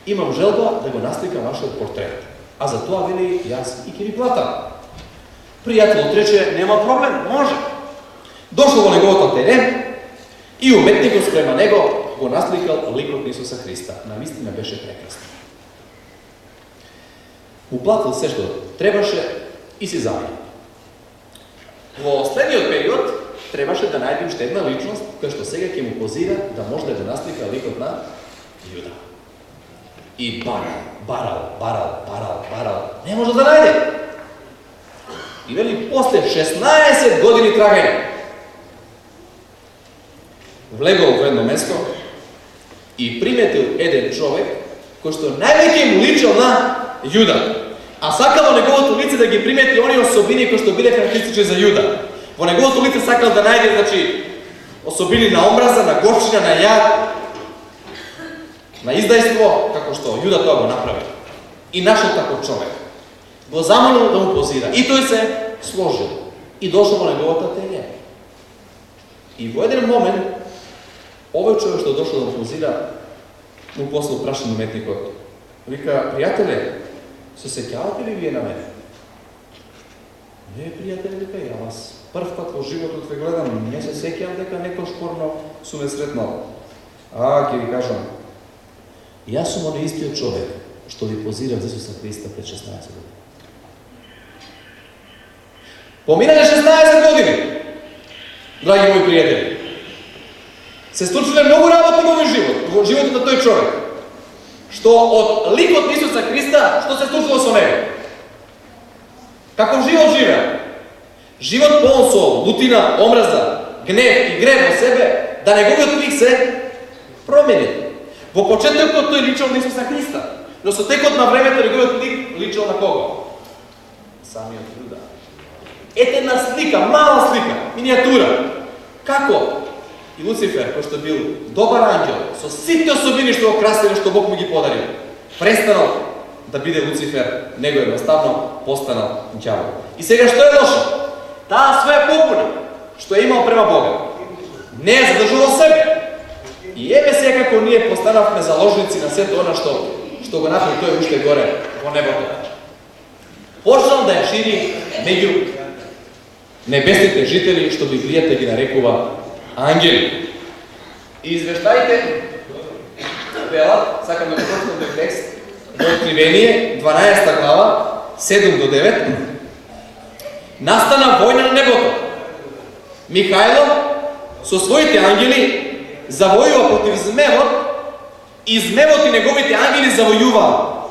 Имам желба да го насликам вашиот портрет. А за тоа вели јас и ќе ви платам. Пријателот рече: нема проблем, може. Дошло во неговото ателје и уметник го спрема него го насликал ликот на Исуса Христа. Навистина беше прекрасно. Уплатил се што требаше и си замина. Во следниот период требаше да најде уште една личност која што сега ќе му позира да може да го наслика ликот на Јуда. И барал, не може да најде. И вели после 16 години трагање влегол во едно место и приметил еден човек кој што највеќе му личил на Јуда. А сакал во неговото лице да ги примети оние особини кои што биле карактеристични за Јуда. Во неговото лице сакал да најде, значи, особини на омраза, на горчина, на јад, на издајство, како што Јуда тоа го направи. И нашол таков човек. Го замолил да му позира. И тој се сложил. И дошол во неговото ателје. И во еден момент, овој човек што дошол да позира, му послал прашање уметникот. Вика, пријателе, се сеќавате ли вие на мене? Не, пријателе, вика, ја вас прв пат во животот ве гледам, не се сеќавам дека некој шпорно су ме сретнал. Ќе ви кажам, јас сум оној истиот човек што ви позира за Исуса Христа пред 16 години. Поминале 16 години, драги мои пријатели. Се случиле многу работи во мој живот, во животот на тој човек. Што од ликот на Исуса Христа, што се случило со него? Каков живот живеа? Живот полн со лутина, омраза, гнев и грев во себе, да неговиот лик се промени. Во почетокот тој личал на Исуса Христа, но со текот на времето неговиот лик личал на кого? Самиот Јуда. Ете една слика, мала слика, минијатура. Како и Луцифер, кој што бил добар ангел, со сите особини што го красиле, што Бог му ги подарил, престанал да биде Луцифер, него едноставно постанал ѓавол. И сега што е лошо? Таа своја побуна, што е имал према Бога, не е задржувал себе. И еве сега како ние постанавме заложници на сето она што го направи тој уште горе во небото. Почнал да ја шири меѓу небесните жители, што Библијата ги нарекува ангели. И извештаите велат, сакам да го прочитам тој текст, во Откривение, 12 глава, 7 до 9, настана војна на небото. Михајло со своите ангели завојува против змевот и змевот и неговите ангели завојуваа,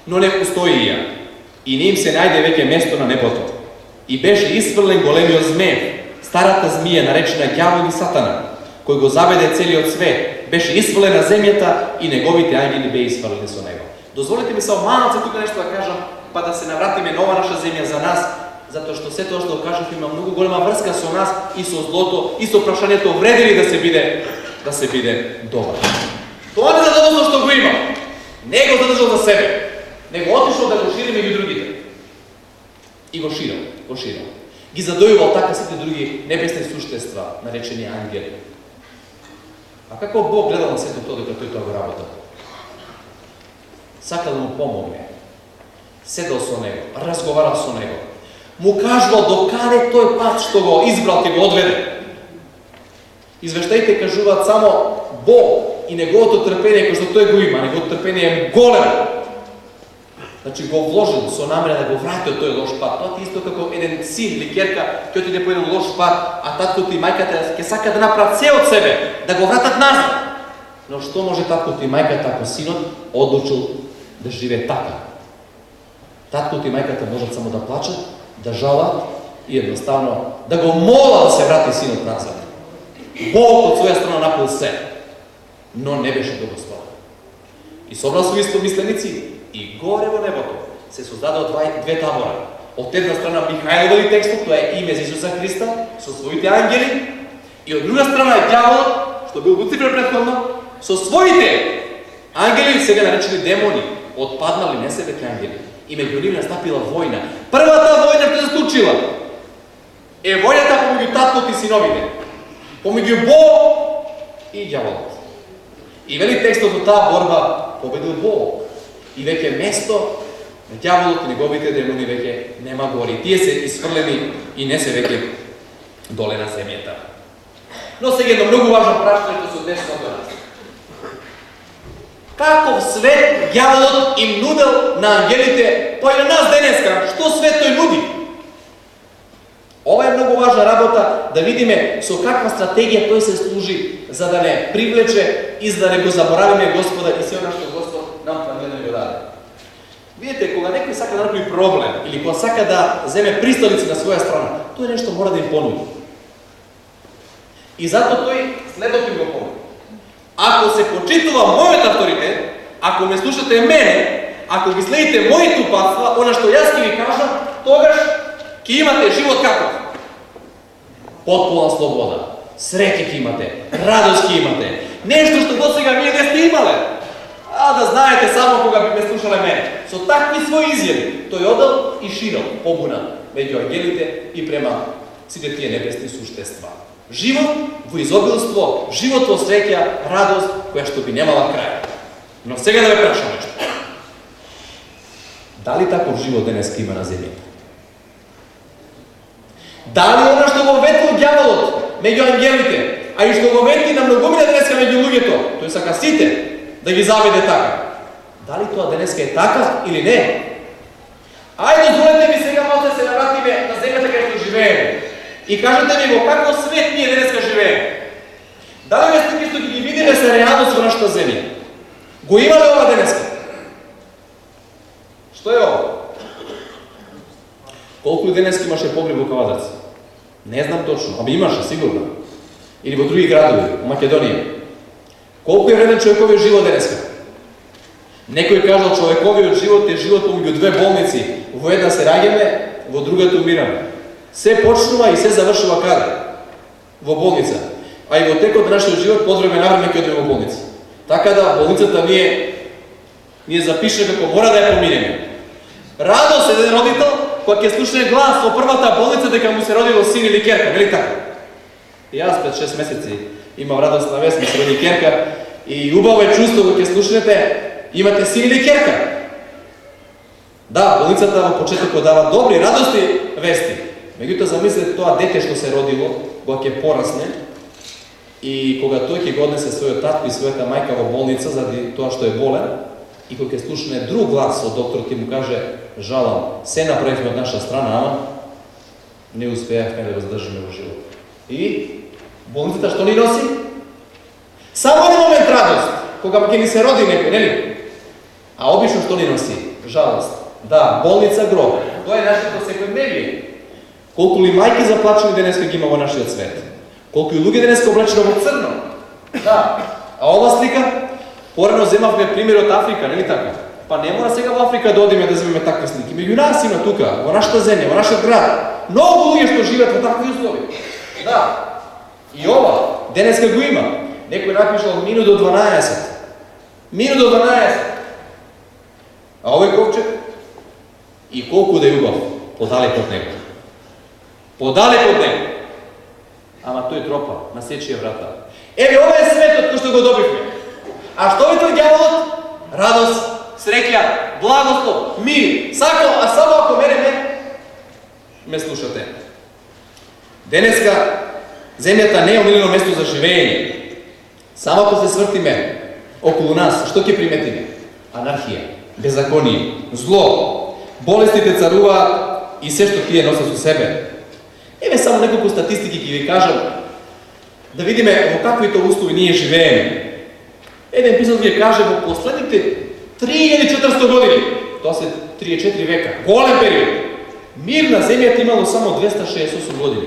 но не устоија и не им се најде веќе место на небото. И беше исфрлен големиот змев, старата змија наречена ѓавол и сатана, кој го заведе целиот свет, беше исфрлен на земјата и неговите ангели беа исфрлени со него. Дозволете ми само малце тука нешто да кажам, па да се навратиме на ова наша земја за нас, затоа што сето што го кажав има многу голема врска со нас и со злото и со прашањето вреди ли да се биде добар. Тоа не задоволство што го има, не го задржал за себе, него отишол да го шири меѓу другите. И го ширил. Ги задојувал така сите други небесни суштества, наречени ангели. А како Бог гледал на сето тоа дека тој тоа го работа? Сакал да му помогне. Седел со него, разговарал со него. Му кажувал докаде тој пат што го избрал ќе го одведе. Извештаите кажуваат само Бог и неговото трпение кој што тој го има, неговото трпение е големо. Значи го вложил со намера да го врати од тој лош пат. Тоа е исто како еден син или ќерка ќе отиде по еден лош пат, а таткото и мајката ќе сака да направат се од себе, да го вратат назад. Но што може таткото и мајката ако синот одлучил да живее така? Таткото и мајката можат само да плачат, да жалат и едноставно да го молат да се врати синот назад. Бог од своја страна направил се, но не беше благословен. И собрал свои истомисленици и горе во небото се создадоа две табора. Од една страна Михајлови текстот, тоа е име за Исуса Христа, со своите ангели, и од друга страна е ѓаволот, што бил Луцифер претходно, со своите ангели, сега наречени демони, отпаднали не се веќе ангели. И меѓу нив настапила војна. Првата војна што се случила е војната помеѓу таткот и синовите, помеѓу Бог и ѓаволот. И вели текстот од таа борба победил Бог. И веќе место на ѓаволот и неговите демони веќе нема гори. Тие се исфрлени и не се веќе доле на земјата. Но сега едно многу важно прашање што се однесува до нас. Каков свет ѓаволот им нудел на ангелите, па и на нас денеска? Што свет тој нуди? Ова е многу важна работа, да видиме со каква стратегија тој се служи за да не привлече и за да не го заборавиме Господа и се она што Господ нам планира да го даде. Видите, кога некој сака да направи проблем или кога сака да земе присталици на своја страна, тој нешто мора да им понуди. И затоа тој следното им го понуди. Ако се почитува мојот авторитет, ако ме слушате мене, ако ги следите моите упатства, она што јас ќе ви кажам, тогаш ќе имате живот каков? Потполна слобода, среќа ќе имате, радост ќе имате. Нешто што досега вие не сте имале. А да знаете само кога би ме слушале мене. Со такви своји изјави, тој одел и ширил побуна меѓу ангелите и према сите тие небесни суштества. Живот во изобилство, живот во среќа, радост, која што би немала крај. Но сега да ве прашам нешто. Дали таков живот денес има на земјата? Дали она што го ветил ѓаволот меѓу ангелите, а и што го вети на многумина денеска меѓу луѓето, тој сака сите да ги заведе така. Дали тоа денеска е така или не? Ајде, дозволете ми сега малце се навратиме на земјата кај што живееме. И кажете ми во каков свет ние денеска живееме. Дали ве слики што ги видиме се реалност во нашата земја? Го има ли ова денеска? Што е ова? Колку денеска имаше погреб во Кавадарци? Не знам точно, ама имаше сигурно. Или во други градови, во Македонија. Колку е вреден човековиот живот денеска? Некој кажал човековиот живот е живот помеѓу две болници. Во една се раѓаме, во другата умираме. Се почнува и се завршува каде? Во болница. А и во текот на нашиот живот подвреме навреме ќе одиме во болница. Така да болницата ние запишеме како мора да ја поминеме. Радост еден родител кога ќе слушне глас во првата болница дека му се родило син или ќерка, нели така? И јас пред 6 месеци имав радост на вест, ми се роди ќерка и убаво е чувство кога ќе слушнете имате син или ќерка. Да, болницата во почетокот дава добри, радости вести. Меѓутоа замислете тоа дете што се родило, кога ќе порасне и кога тој ќе го однесе својот татко и својата мајка во болница заради тоа што е болен, и кога ќе слушне друг глас од докторот ќе му каже: жалам, се направивме од наша страна, ама не успеавме да го задржиме во живот. И болницата што ни носи? Само еден момент радост, кога ќе ни се роди некој, нели? А обично што ни носи? Жалост. Да, болница, гроб. Тоа е нашето секојдневие. Колку ли мајки заплачени денеска ги има во нашиот свет? Колку и луѓе денеска облечени во црно? Да. А ова слика? Порано земавме пример од Африка, нели така? Па не мора сега во Африка да одиме да земеме такви слики. Меѓу нас има тука, во нашата земја, во нашиот град. Многу луѓе што живеат во такви услови. Да. И ова денеска го има. Некој напишал минут до 12. Минут до 12. А овој ковчег? И колку да е убав, подалек од него. Подалек од него. Ама тој тропа, на сечија врата. Еве, ова е светот кој што го добивме. А што ветил ѓаволот? Радост, среќа, благослов, мир. Сако, а само ако мене ме слушате. Денеска земјата не е омилено место за живење. Само ако се свртиме околу нас, што ќе приметиме? Анархија, беззаконие, зло, болестите царуваат и се што тие носат со себе. Еве само неколку статистики ќе ви кажам, да видиме во каквите услови ние живееме. Еден писал ќе каже во последните 3400 години, тоа се 34 века, голем период, мир на земјата имало само 268 години.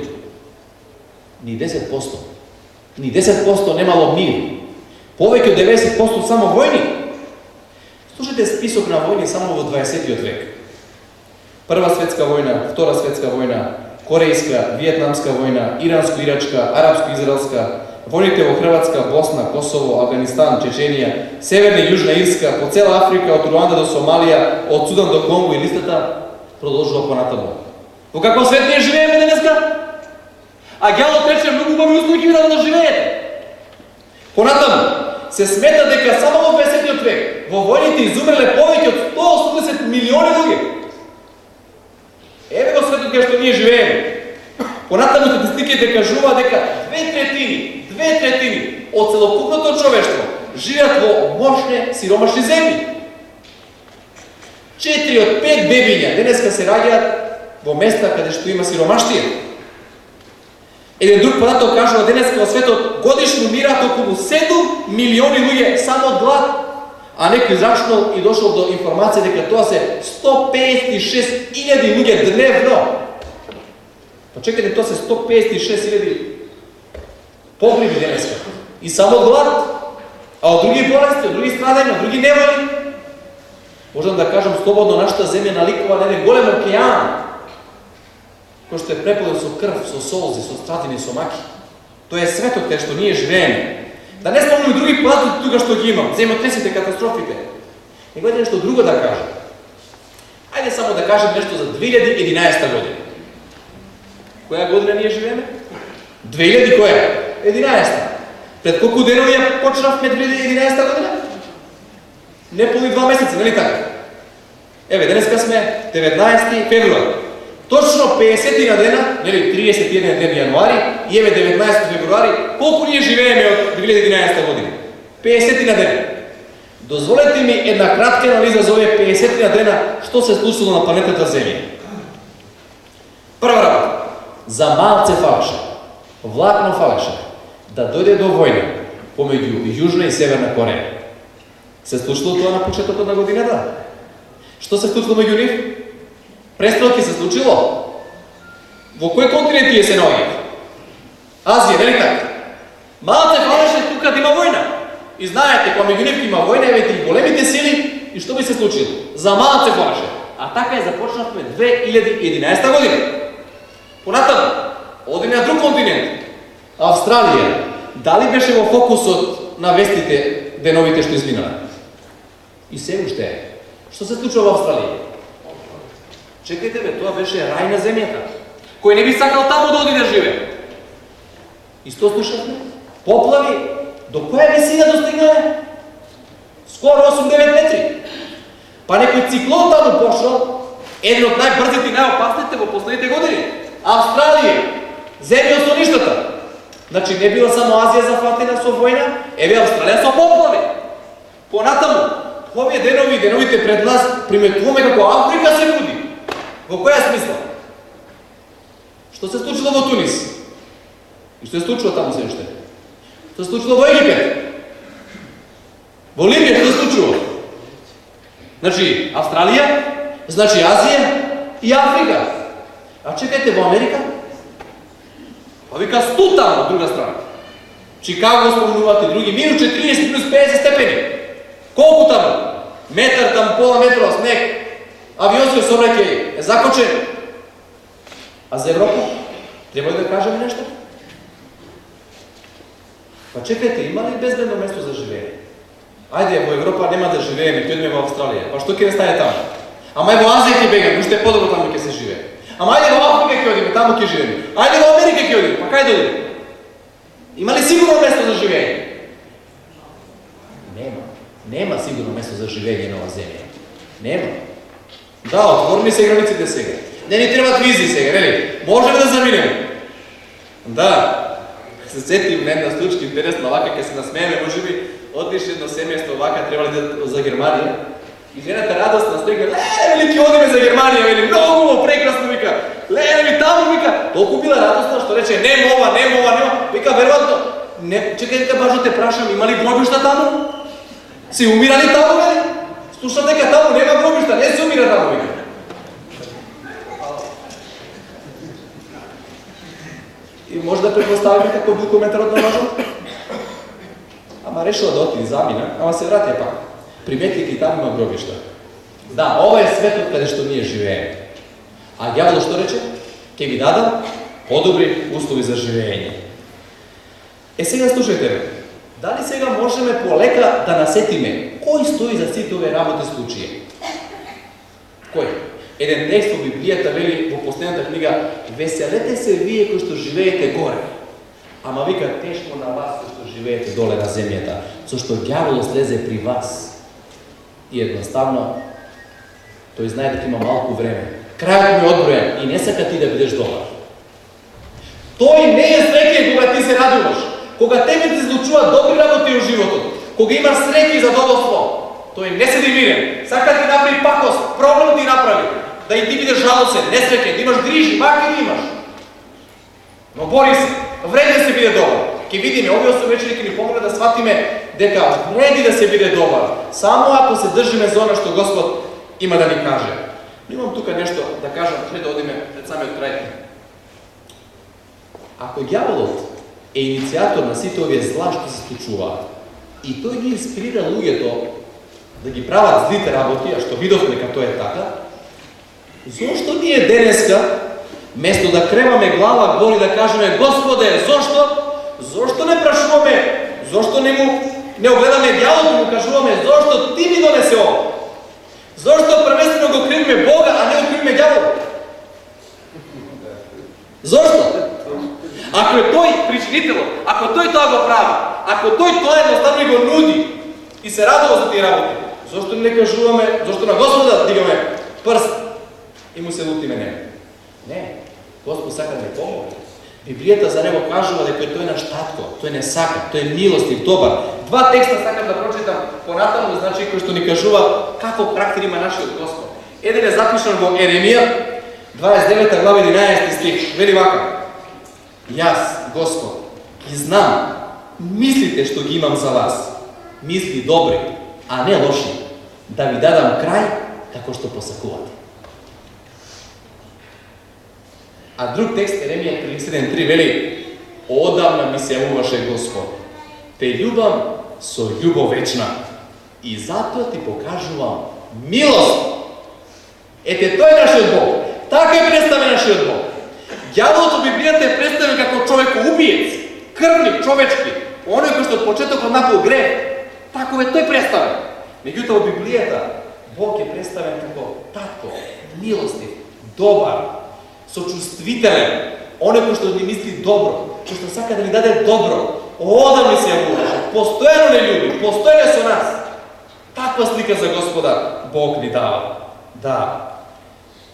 Ни 10%. Ни 10% немало мир. Повеќе од 90% само војни. Слушате список на војни само во 20 век. Прва светска војна, Втора светска војна, Корејска, Виетнамска војна, Иранско-ирачка, Арапско-израелска, војните во Хрватска, Босна, Косово, Афганистан, Чеченија, Северна и Јужна Ирска, по цела Африка, од Руанда до Сомалија, од Судан до Конго и листата продолжува понатаму. Во каков свет ние живееме денеска? А ѓаволот рече многу убави услови ќе ви даде да живеете. Понатаму се смета дека само во 20 век во војните изумреле повеќе од 180 милиони луѓе. Еве го светот кај што ние живееме. Понатаму статистиките кажуваат дека 2/3 од целокупното човештво живеат во мошне, сиромашни земји. 4 од 5 бебиња денеска се раѓаат во места каде што има сиромаштија. Еден друг податок кажува денеска во светот годишно умираат околу 7 милиони луѓе само од глад, а некој израчнал и дошол до информација дека тоа се 156.000 луѓе дневно. Па чекайте, тоа се 156.000 погреби денеска. И само од глад, а од други болести, од други страдања, од други неволи. Можам да кажам слободно, нашата земја наликува на еден голем океан, кој што е преполен со крв, со солзи, со страдини, со маки. Тоа е светот кај што ние живееме. Да не спомнам и други податоци тука што ги имам, земјотресите, катастрофите. Него е нешто друго да кажам. Ајде само да кажем нешто за 2011 година. Која година ние живееме? 2000 која? 11. Пред колку денови ја почнавме 2011 година? Не полни 2 месеца, нели така? Еве, денеска сме 19 февруари. Точно 50 на дена, нели 31 ден јануари и еве 19 февруари, колку ние живееме од 2011 година? 50 на дена. Дозволете ми една кратка анализа за овие 50 на дена, што се случило на планетата Земја. Прва работа, за малце фалеше, влакно фалеше, да дојде до војна помеѓу Јужна и Северна Кореја. Се случило тоа на почетокот на годината? Што се случило меѓу нив? Престрелки се случило? Во кој континент тие се наоѓаат? Азија, нели така? Малце фалеше тука да има војна. И знаете, кога меѓу нив има војна, еве и големите сили, и што би се случило? За малце фалеше. А така е започнавме 2011 година. Понатаму, одиме на друг континент. Австралија. Дали беше во фокусот на вестите деновите што изминаа? И се уште е. Што се случува во Австралија? Чекайте бе, тоа беше рај на земјата. Кој не би сакал таму да оди да живее? И што слушавме? Поплави. До која висина достигнале? Скоро 8-9 метри. Па некој циклон таму пошел, еден од најбрзите и најопасните во последните години. Австралија, земја со ништата. Значи не била само Азија зафатена со војна, еве Австралија со поплави. Понатаму, овие денови и деновите пред нас приметуваме како Африка се буди. Во која смисла? Што се случило во Тунис? И што се случило таму се уште? Што се случило во Египет? Во Либија што се случило? Значи Австралија, значи Азија и Африка. А чекайте, во Америка? Па вика студ таму од друга страна. Чикаго спомнувате други, минус 40, минус 50 степени. Колку таму? Метар таму, пола метрова снег. Авионски сообраќај е закочен. А за Европа? Треба ли да кажеме нешто? Па чекайте, има ли безбедно место за живење? Ајде, во Европа нема да живееме, ќе одиме во Австралија. Па што ќе не стане таму? Ама и во Азија ќе бегаме, уште подобро таму ќе се живее. Ама ајде во Африка ќе одиме, таму ќе живееме. Ајде во Америка ќе одиме, па кај да одиме? Има ли сигурно место за живење? Нема. Нема сигурно место за живење на оваа земја. Нема. Да, отворени се границите сега. Не ни требат визи сега, нели? Можеме да заминеме. Да. Се сетим на една случка интересна, вака ќе се насмееме, можеби отише едно семејство вака требале да за Германија. И жената радостна стега, вели ќе одиме за Германија, вели многу прекрасно вика. Леле таму вика, толку била радостна што рече нема ова. Вика веројатно, не, чекајте баш да те прашам, има ли гробишта таму? Се умирали таму, вели? Слушам дека таму нема гробишта, не се умира таму, вика. И може да предпоставиме како бил коментарот на мажот. Ама решила да оти замина, ама се врати пак. Приметики таму има гробишта. Да, ова е светот каде што ние живееме. А ѓаволот што рече? Ќе ви дадам подобри услови за живење. Сега слушајте ме. Дали сега можеме полека да насетиме кој стои за сите овие работи случаи? Кој? Еден текст во Библијата вели во последната книга: веселете се вие кои што живеете горе. Ама вика тешко на вас кои што живеете доле на земјата, зашто ѓаволот слезе при вас. И едноставно тој знае дека има малку време. Крајот му е одброен и не сака ти да бидеш добар. Тој не е среќен кога ти се радуваш, кога тебе ти случуваат добри работи во животот, кога имаш среќа и задоволство. Тој не седи мирен, сака ти направи пакост, проблем ти направи, да и ти бидеш жалосен, несреќен, да имаш грижи, макар имаш. Но бори се, вреди да се биде добар. Ќе видиме, овие 8 вечери ќе ни помогне да сватиме дека вреди да се биде добар, само ако се држиме за она што Господ има да ни каже. Имам тука нешто да кажам пред да одиме пред самиот крај. Ако ѓаволот е иницијатор на сите овие зла што се случуваат и тој ги инспирира луѓето да ги прават злите работи, а што видовме дека тоа е така, зошто ние денеска, место да кремаме глава гори да кажеме Господе, зошто не прашуваме, зошто не огледаме ѓаволот и му кажуваме зошто ти ми донесе ова? Зошто првенствено го кривиме Бога, а не го кривиме ѓаволот? Зошто? Ако е тој причинителот, ако тој тоа го прави, ако тој тоа едноставно го нуди и се радува за тие работи, зошто не кажуваме, зошто на Господа дигаме прст и му се лутиме него? Не, Господ сака да не помогне. Библијата за него кажува дека тој е наш татко, тој не сака, тој е милостив, добар. Два текста сакам да прочитам понатаму, значи кои што ни кажува каков карактер има нашиот Господ. Еден е запишан во Еремија, 29 глава 11 стих, вели вака: Јас, Господ, ги знам мислите што ги имам за вас, мисли добри, а не лоши, да ви дадам крај како што посакувате. А друг текст, Еремија 37.3, вели: Одавна ми се јавуваше Господ, те љубам со љубов вечна и затоа ти покажувам милост. Ете, тој е нашиот Бог. Така е представен нашиот Бог. Ѓаволот во Библијата е представен како човекоубиец, крвник, човечки, оној кој што од почетокот напол грев. Таков е тој представен. Меѓутоа во Библијата Бог е представен како татко, милостив, добар, сочувствителен, оној кој што ни мисли добро, кој што сака да ни даде добро. Одам ми се јавуваше, постојано не љуби, постојано со нас. Таква слика за Господа Бог ни дава. Да.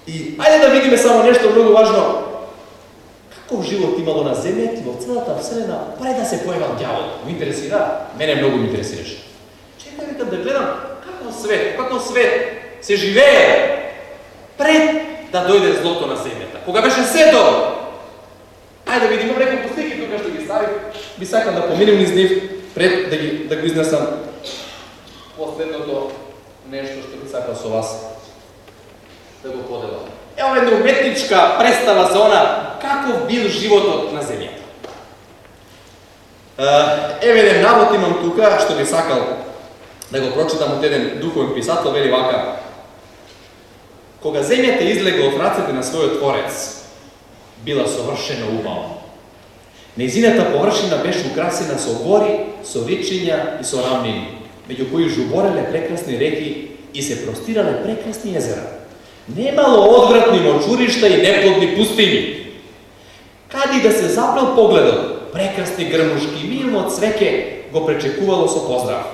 И ајде да видиме само нешто многу важно. Каков живот имало на земјата и во целата вселена пред да се појавил ѓаволот? Ме интересира? Мене многу ме интересираше. Чекај викам да гледам каков свет се живее пред да дојде злото на земјата. Кога беше се добро. Ајде да видиме неколку слики тука што ги ставив. Би сакам да поминем низ нив пред да го изнесам последното нешто што би сакал со вас да го поделам. Ево една уметничка представа за она каков бил животот на земјата. Еве еден навод имам тука што би сакал да го прочитам од еден духовен писател, вели вака: Кога земјата излега од рацете на својот Творец, била совршено убава. Нејзината површина беше украсена со гори, со речиња и со рамнини, меѓу кои жубореле прекрасни реки и се простирале прекрасни езера. Немало одвратни мочуришта и неплодни пустини. Кади да се запрел погледот, прекрасни грмушки и милно цвеќе го пречекувало со поздрав.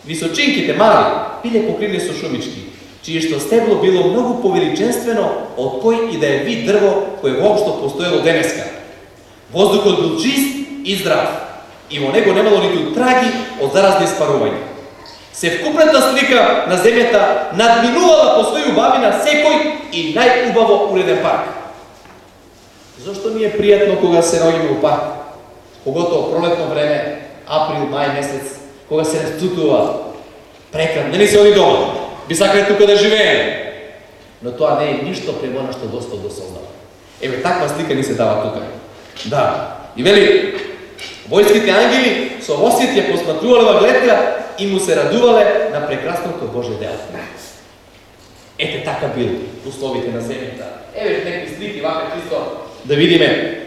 Височинките мали биле покрили со шумички, чијешто стебло било многу повеличенствено од кој и да е вид дрво кој воопшто постоело денеска. Воздухот бил чист и здрав и во него немало ниту траги од заразни спарувања. Севкупната слика на земјата надминувала по своји убавина секој и најубаво уреден парк. Зошто ми е пријатно кога се наоѓаме во парк? Поготово пролетно време, април, мај месец, кога се расцутува прекрасно, не ни се оди дома. Би сакале тука да живееме. Но тоа не е ништо према на што Господ го создава. Еве таква слика ни се дава тука. Да. И вели, војските ангели со осет ја посматрувале во гледка и му се радувале на прекрасното Божје дело. Ете така бил условите на земјата. Еве некои слики вака чисто да видиме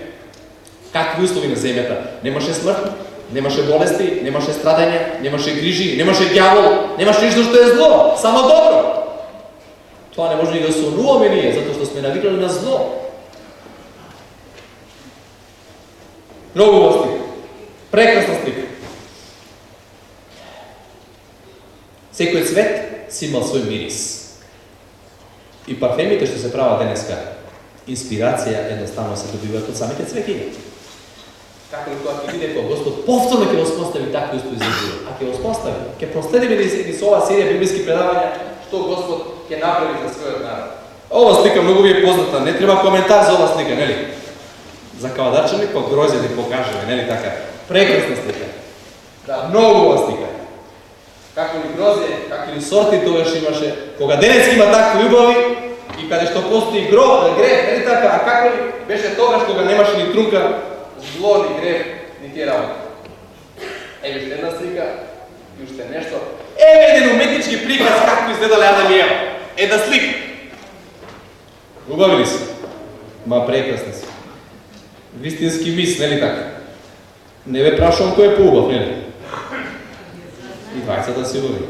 какви услови на земјата. Немаше смрт, немаше болести, немаше страдање, немаше грижи, немаше ѓавол, немаше ништо што е зло, само добро. Тоа не може и да сонуваме ние, затоа што сме навикнали на зло. Многу убава слика. Прекрасна слика. Секој цвет си имал свој мирис. И парфемите што се прават денеска, инспирација едноставно се добиваат од самите цветиња. Како ли тоа ќе биде кога Господ повторно ќе воспостави такви услови за живот? А ќе воспостави, ќе проследиме низ оваа серија библиски предавања што Господ ќе направи за својот народ. Ова слика многу ви е позната, не треба коментар за оваа слика, нели? За кавадарчани па грозје да покажеме, нели така? Прекрасна слика. Да, многу ова слика. Како ли грозје, како ли сорти тогаш имаше, кога денес има такви убави и каде што постои грев, нели така, а како ли беше тогаш кога немаше ни трунка, зло, ни грев, ни тие работи. Еве уште една слика и уште нешто. Еве еден уметнички приказ како изгледале Адам и Ева. Една слика. Убави ли се? Ма прекрасни се. Вистински мис, нели така? Не ве прашувам кој е поубав, нели? И двајцата си убави.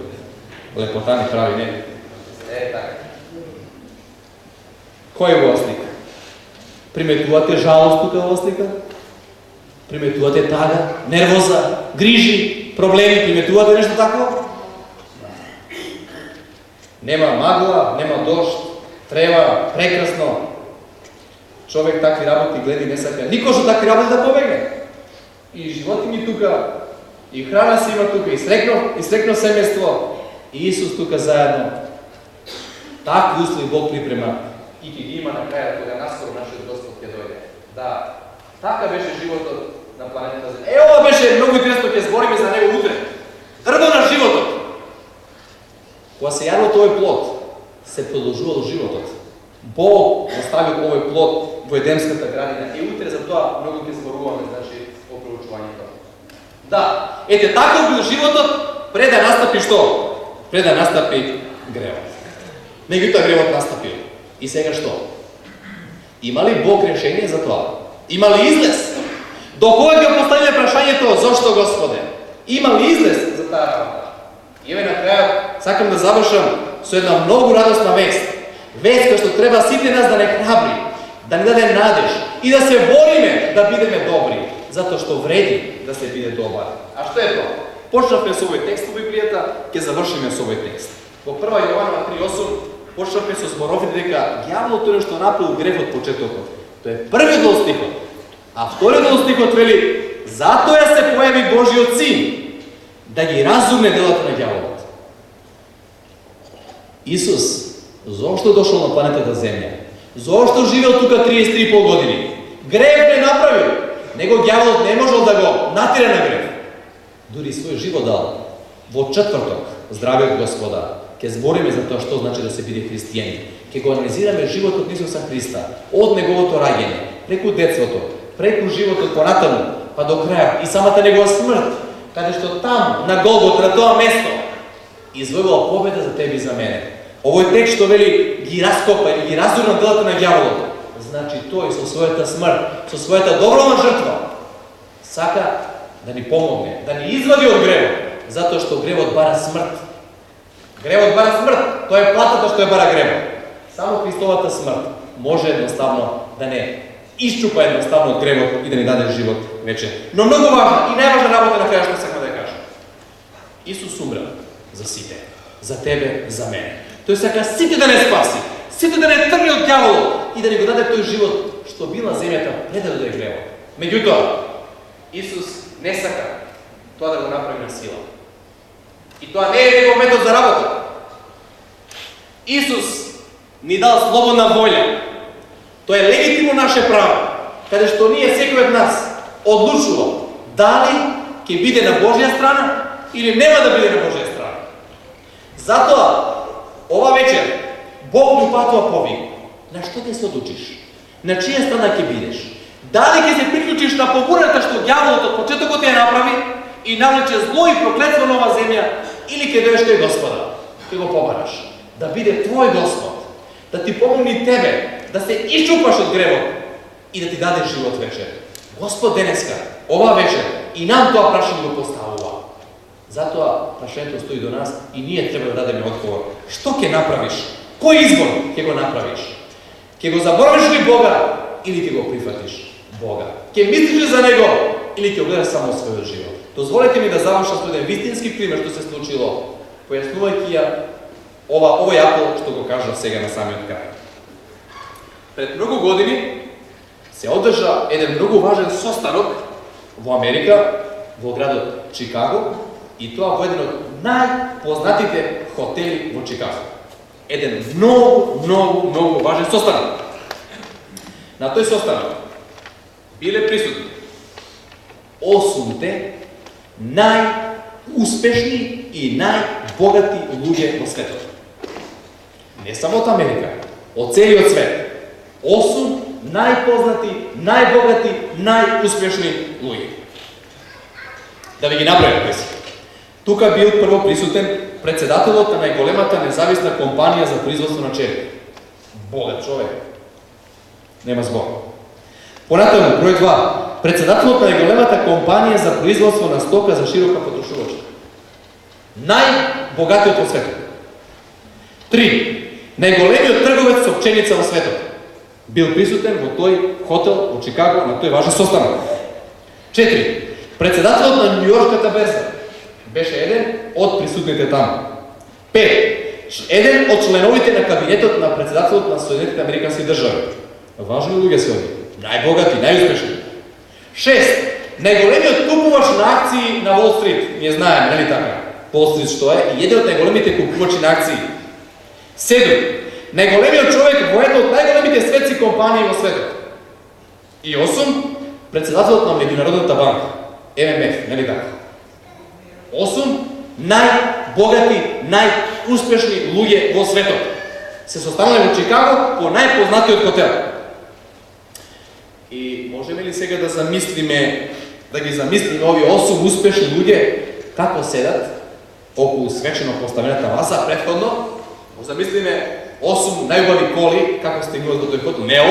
Лепота ни прави, нели? Така. Кој е ова слика? Приметувате жалост тука ова слика? Приметувате тага, нервоза, грижи, проблеми, приметувате нешто такво? Нема магла, нема дожд, трева, прекрасно. Човек такви работи гледи не сака. Никој што такви работи да побегне. И животи ми тука, и храна си има тука, и срекно семејство, и Исус тука заедно. Такви услови Бог припрема и ги има на крајот кога наскоро нашиот Господ ќе дојде. Да, така беше животот на планетата Земја. Ова беше многу интересно, ќе збориме за него утре. Дрво на животот. Кога се јавил овој плод, се продолжувал животот. Бог оставил овој плод во Едемската градина и утре за тоа многу ќе зборуваме, значи, о проучувањето. Да, ете така бил животот пред да настапи што? Пред да настапи гревот. Меѓутоа гревот настапил. И сега што? Има ли Бог решение за тоа? Има ли излез? До кога ќе поставиме прашањето зошто Господе? Има ли излез за таа работа? И еве на крајот сакам да завршам со една многу радосна вест. Вест која што треба сите нас да не храбри, да ни даде надеж и да се бориме да бидеме добри, затоа што вреди да се биде добар. А што е тоа? Почнавме со овој текст во Библијата, ќе завршиме со овој текст. Во 1 Јованова 3:8 почнавме со зборовите дека ѓаволот тој што направил грев од почетокот. Тоа е првиот дел стихот. А вториот дел стихот вели: затоа се појави Божиот син да ги разумне делата на ѓаволот. Исус зошто дошол на планетата Земја? Зошто живеел тука 33,5 години? Грев не направил. Него ѓаволот не можел да го натира на грев. Дури свој живот дал. Во четврток, здравиот Господа, ќе збориме за тоа што значи да се биде христијанин. Ќе го анализираме животот на Исуса Христа, од неговото раѓање, преку детството, преку животот понатаму, па до крајот и самата негова смрт, каде што там, на Голгота, на тоа место, извојувал победа за тебе и за мене. Овој текст што вели ги раскопа или ги разурна делата на ѓаволот, значи тој со својата смрт, со својата доброволна жртва, сака да ни помогне, да ни извади од гревот, затоа што гревот бара смрт. Гревот бара смрт, тоа е платата што ја бара гревот. Само Христовата смрт може едноставно да не исчупа едноставно од гревот и да ни даде живот вече. Но многу важна и најважна работа на крајот што сакам да ја кажам. Исус умра за сите, за тебе, за мене. Тој сака сите да не спаси, сите да не тргне од ѓаволот и да ни го даде тој живот што бил на земјата пред да дојде гревот. Меѓутоа, Исус не сака тоа да го направи на сила. И тоа не е негов метод за работа. Исус ни дал слободна волја. Тоа е легитимно наше право, каде што ние секој од нас одлучува дали ќе биде на Божја страна или нема да биде на Божја страна. Затоа, ова вечер, Бог ни упатува повик. На што ќе се одлучиш? На чија страна ќе бидеш? Дали ќе се приклучиш на побуната што ѓаволот од почетокот ја направи и навлече зло и проклетство на оваа земја, или ќе дојдеш кај Господа, ќе го побараш, да биде твој Господ, да ти помогне тебе, да се исчупаш од гревот и да ти даде живот вечер. Господ денеска, ова вечер, и нам тоа прашање го поставува. Затоа прашањето стои до нас и ние треба да дадеме одговор. Што ќе направиш? Кој избор ќе го направиш? Ќе го заборавиш ли Бога или ќе го прифатиш Бога? Ќе мислиш ли за Него или ќе гледаш само својот живот? Дозволете ми да завршам со еден вистински пример што се случило, појаснувајќи ја овој апел што го кажав сега на самиот крај. Пред многу години се одржа еден многу важен состанок во Америка, во градот Чикаго, и тоа во еден од најпознатите хотели во Чикаго. Еден многу важен состанок. На тој состанок биле присутни 8 најуспешни и најбогати луѓе во светот. Не само од Америка, од целиот свет. 8 најпознати, најбогати, најуспешни луѓе. Да ви ги набројам без. Тука бил прво присутен председателот на најголемата независна компанија за производство на черепи. Богат човек. Нема збор. Понатаму, број 2. Председателот на најголемата компанија за производство на стока за широка потрошувачка. Најбогатиот во светот. 3. Најголемиот трговец со пченица во светот. Бил присутен во тој хотел во Чикаго на тој важен состанок. 4. Председателот на Њујоршката берза беше еден од присутните таму. 5. Еден од членовите на кабинетот на председателот на Соединетите американски држави. Важни луѓе се овие. Најбогати, најуспешни. 6. Најголемиот купувач на акции на Wall Street. Ние знаеме, нели така? Wall Street што е? И еден од најголемите купувачи на акции. 7. Најголемиот човек во една од најголемите светски компании во светот. И 8. Председателот на Меѓународната банка. ММФ, нели така? 8. Најбогати, најуспешни луѓе во светот. Се состанале во Чикаго по најпознатиот хотел. И можеме ли сега да замислиме, да ги замислиме овие 8 успешни луѓе како седат околу свечено поставената маса, претходно замислиме 8 најубави коли како стигнуваат до тој хотел. Не 8,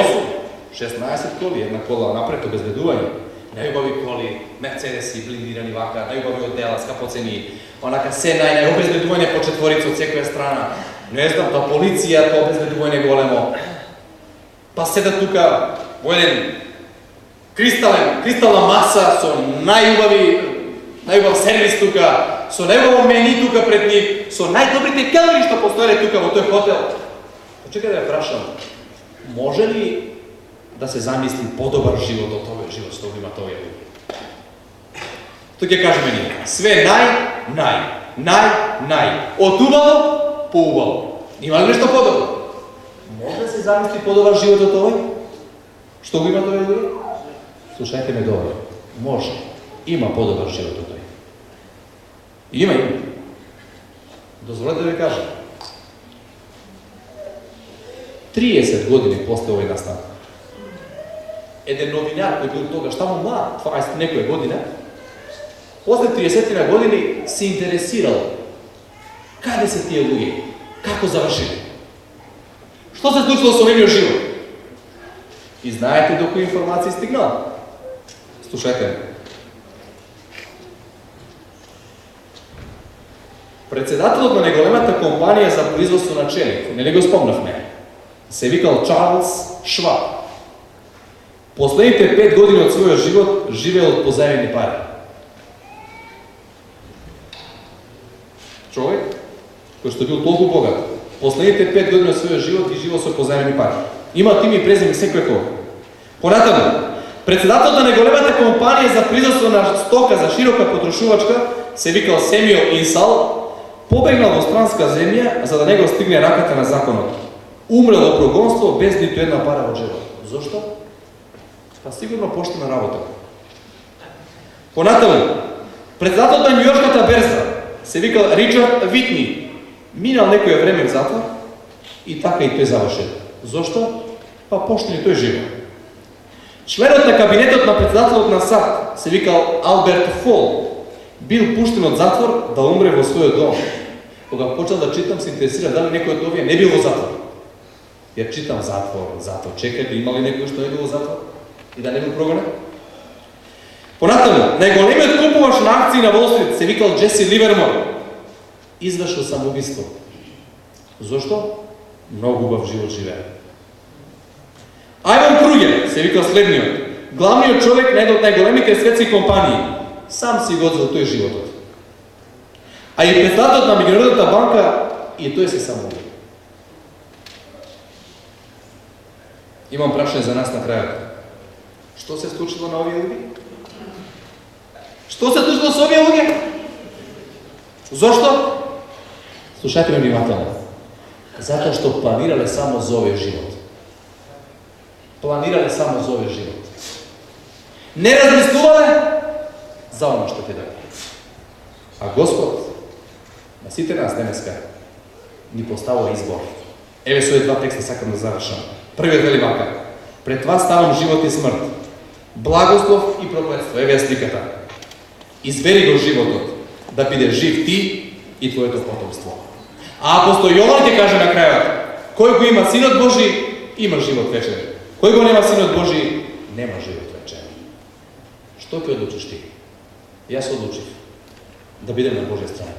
16 коли, една кола напред обезбедување. Најубави коли, мерцедеси, блиндирани вака, најубави одела, скапоцени, онака се најобезбедување по четворица од секоја страна. Не знам, па полиција, па обезбедување големо. Па седат тука во еден кристална маса со најубав сервис тука, со најубаво мени тука пред нив, со најдобрите келнери што постоеле тука во тој хотел. Почекај да ја прашам, може ли да се замисли подобар живот од овој живот што го имат овие луѓе? Тоа ќе кажеме ние. Све нај. Од убаво по убаво. Има ли нешто подобро? Може да се замисли подобар живот од овој? Што го имат овие луѓе? Слушајте ме добро. Може. Има подобар живот од тој. Има. Дозволете да ви кажам. 30 години после овој настан, еден новинар кој бил тогаш таму млад, 20 некоја година, после 30 години се интересирал каде се тие луѓе, како завршиле, што се случило со нивниот живот. И знаете до кои информации стигнал? Слушајте. Председателот на најголемата компанија за производство на челик, нели го спомнавме, се викал Чарлс Шваб. Последните 5 години од својот живот живеел од позајмени пари. Човек кој што бил толку богат, последните 5 години од својот живот ги живеел со позајмени пари. Има име и презиме секој кој. Понатаму, председателот на најголемата компанија за производство на стока за широка потрошувачка се викал Семио Инсал, побегнал во странска земја за да не го стигне раката на законот. Умрел во прогонство без ниту една пара во джебот. Зошто? Па сигурно поштена работа. Понатаму, председателот на Њујоршката берза се викал Ричард Витни. Минал некоје време в затвор и така и тој завршил. Зошто? Па поштен и тој живо. Членот на кабинетот на председателот на САД се викал Алберт Фол. Бил пуштен од затвор да умре во својот дом. Кога почнал да читам, се интересира дали некој од овие не бил во затвор. Ја читам затвор. Чекајте, има ли некој што не бил во затвор? И да не бил прогонен? Понатаму, најголемиот купувач на акции на Wall Street се викал Джеси Ливермор. Извршил самоубиство. Зошто? Многу убав живот живее. Ајван Кругер се викал следниот. Главниот човек на една од најголемите светски компании. Сам си го одзел тој животот. А и председателот на Меѓународната банка и тој се самоуби. Имам прашање за нас на крајот. Што се случило на овие луѓе? Што се случило со овие луѓе? Зошто? Слушајте ме внимателно. Затоа што планирале само за овој живот. Планирале само за овој живот. Не размислувале за оно што ќе даде. А Господ на сите нас денеска ни поставува избор. Еве со два текста сакам да завршам. Првиот вели вака: пред вас ставам живот и смрт, благослов и проклетство. Еве ја сликата. Избери го животот, да биде жив ти и твоето потомство. А апостол Јован ќе каже на крајот: кој го има Синот Божи, има живот вечен. Кој го нема Синот Божи, нема живот вечен. Што ќе одлучиш ти? Јас одлучив да бидем на Божја страна.